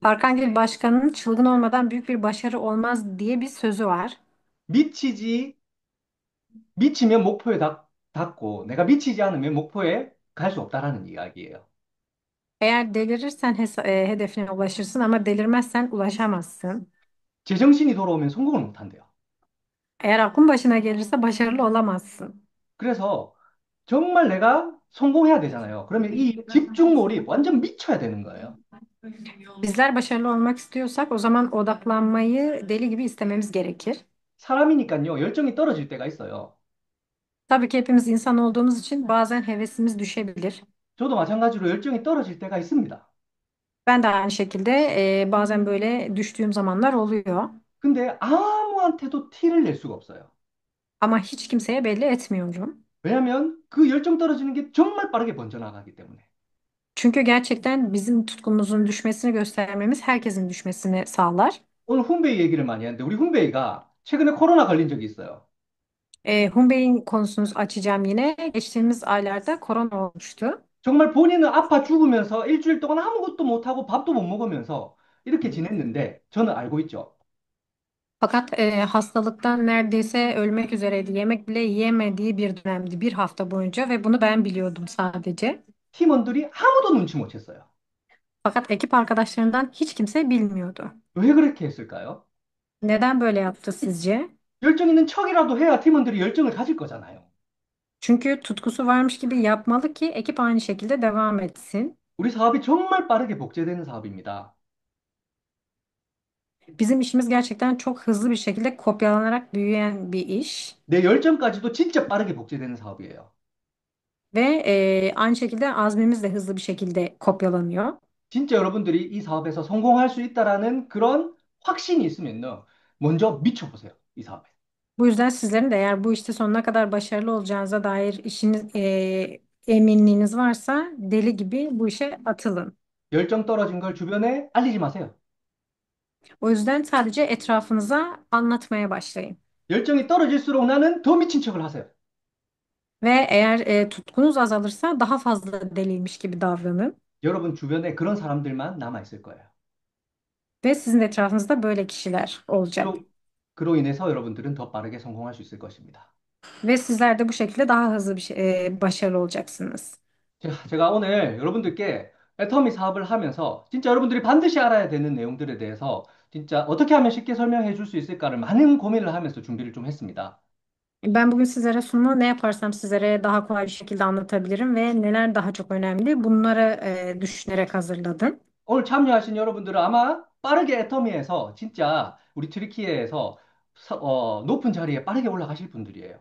Arkangel Başkanı'nın çılgın olmadan büyük bir başarı olmaz diye bir sözü var. 미치지, 미치면 목표에 닿고 내가 미치지 않으면 목표에 갈 수 없다라는 이야기예요. Eğer delirirsen hedefine ulaşırsın ama delirmezsen ulaşamazsın. 제정신이 돌아오면 성공을 못 한대요. Eğer aklın başına gelirse başarılı olamazsın. 그래서 정말 내가 성공해야 되잖아요. 그러면 이 집중 몰입 완전 미쳐야 되는 거예요. Bizler başarılı olmak istiyorsak o zaman odaklanmayı deli gibi istememiz gerekir. 사람이니까요, 열정이 떨어질 때가 있어요. Tabii ki hepimiz insan olduğumuz için bazen hevesimiz düşebilir. 저도 마찬가지로 열정이 떨어질 때가 있습니다. Ben de aynı şekilde bazen böyle düştüğüm zamanlar oluyor. 근데 아무한테도 티를 낼 수가 없어요. Ama hiç kimseye belli etmiyorum. 왜냐하면 그 열정 떨어지는 게 정말 빠르게 번져나가기 때문에. Çünkü gerçekten bizim tutkumuzun düşmesini göstermemiz herkesin düşmesini sağlar. 오늘 훈베이 얘기를 많이 하는데 우리 훈베이가 최근에 코로나 걸린 적이 있어요. Humbay'in konusunu açacağım yine. Geçtiğimiz aylarda korona olmuştu. 정말 본인은 아파 죽으면서 일주일 동안 아무것도 못하고 밥도 못 먹으면서 이렇게 지냈는데 저는 알고 있죠. Fakat hastalıktan neredeyse ölmek üzereydi. Yemek bile yiyemediği bir dönemdi, bir hafta boyunca ve bunu ben biliyordum sadece. 팀원들이 아무도 눈치 못 챘어요. Fakat ekip arkadaşlarından hiç kimse bilmiyordu. 왜 그렇게 했을까요? Neden böyle yaptı sizce? 열정 있는 척이라도 해야 팀원들이 열정을 가질 거잖아요. Çünkü tutkusu varmış gibi yapmalı ki ekip aynı şekilde devam etsin. 우리 사업이 정말 빠르게 복제되는 사업입니다. Bizim işimiz gerçekten çok hızlı bir şekilde kopyalanarak büyüyen bir iş. 내 열정까지도 진짜 빠르게 복제되는 사업이에요. Ve aynı şekilde azmimiz de hızlı bir şekilde kopyalanıyor. 진짜 여러분들이 이 사업에서 성공할 수 있다라는 그런 확신이 있으면요. 먼저 미쳐보세요. 이 사업에. Bu yüzden sizlerin de eğer bu işte sonuna kadar başarılı olacağınıza dair eminliğiniz varsa deli gibi bu işe atılın. 열정 떨어진 걸 주변에 알리지 마세요. O yüzden sadece etrafınıza anlatmaya başlayın. 열정이 떨어질수록 나는 더 미친 척을 하세요. Ve eğer tutkunuz azalırsa daha fazla deliymiş gibi davranın. 여러분 주변에 그런 사람들만 남아 있을 거예요. Ve sizin etrafınızda böyle kişiler olacak. 그로, 그로 인해서 여러분들은 더 빠르게 성공할 수 있을 것입니다. Ve sizler de bu şekilde daha hızlı başarılı olacaksınız. 제가 오늘 여러분들께 애터미 사업을 하면서 진짜 여러분들이 반드시 알아야 되는 내용들에 대해서 진짜 어떻게 하면 쉽게 설명해 줄 수 있을까를 많은 고민을 하면서 준비를 좀 했습니다. Ben bugün sizlere sunumu ne yaparsam sizlere daha kolay bir şekilde anlatabilirim ve neler daha çok önemli bunları düşünerek hazırladım. 오늘 참여하신 여러분들은 아마 빠르게 애터미에서 진짜 우리 트리키에서 높은 자리에 빠르게 올라가실 분들이에요.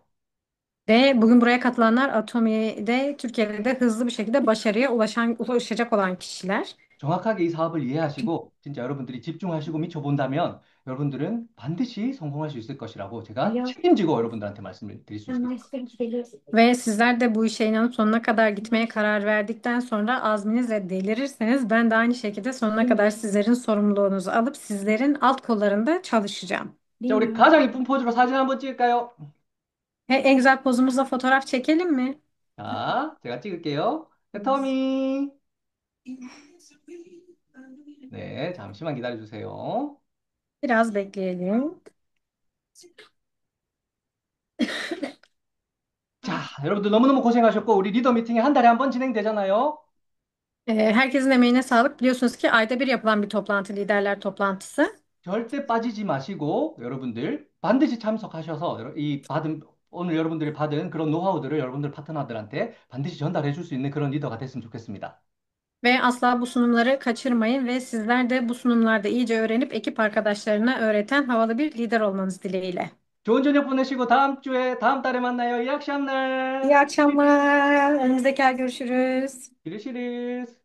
Ve bugün buraya katılanlar Atomi'de Türkiye'de de hızlı bir şekilde başarıya ulaşacak olan kişiler. 정확하게 이 사업을 이해하시고 진짜 여러분들이 집중하시고 미쳐본다면 여러분들은 반드시 성공할 수 있을 것이라고 제가 책임지고 여러분들한테 말씀을 드릴 수 있습니다. Ve sizler de bu işe inanıp sonuna kadar gitmeye karar verdikten sonra azminizle delirirseniz ben de aynı şekilde sonuna kadar sizlerin sorumluluğunuzu alıp sizlerin alt kollarında çalışacağım. 자, 우리 가장 이쁜 포즈로 사진 한번 찍을까요? En güzel pozumuzla fotoğraf çekelim mi? 자, 제가 찍을게요. 애터미. 네, 잠시만 기다려주세요. Biraz bekleyelim. 자, 여러분들 너무너무 고생하셨고, 우리 리더 미팅이 한 달에 한 번 진행되잖아요. Herkesin emeğine sağlık. Biliyorsunuz ki ayda bir yapılan bir toplantı, liderler toplantısı. 절대 빠지지 마시고, 여러분들 반드시 참석하셔서, 오늘 여러분들이 받은 그런 노하우들을 여러분들 파트너들한테 반드시 전달해 줄 수 있는 그런 리더가 됐으면 좋겠습니다. Ve asla bu sunumları kaçırmayın ve sizler de bu sunumlarda iyice öğrenip ekip arkadaşlarına öğreten havalı bir lider olmanız dileğiyle. 좋은 저녁 보내시고, 다음 달에 만나요. İyi 약샹날. akşamlar. Önümüzdeki ay görüşürüz. 기르시르스.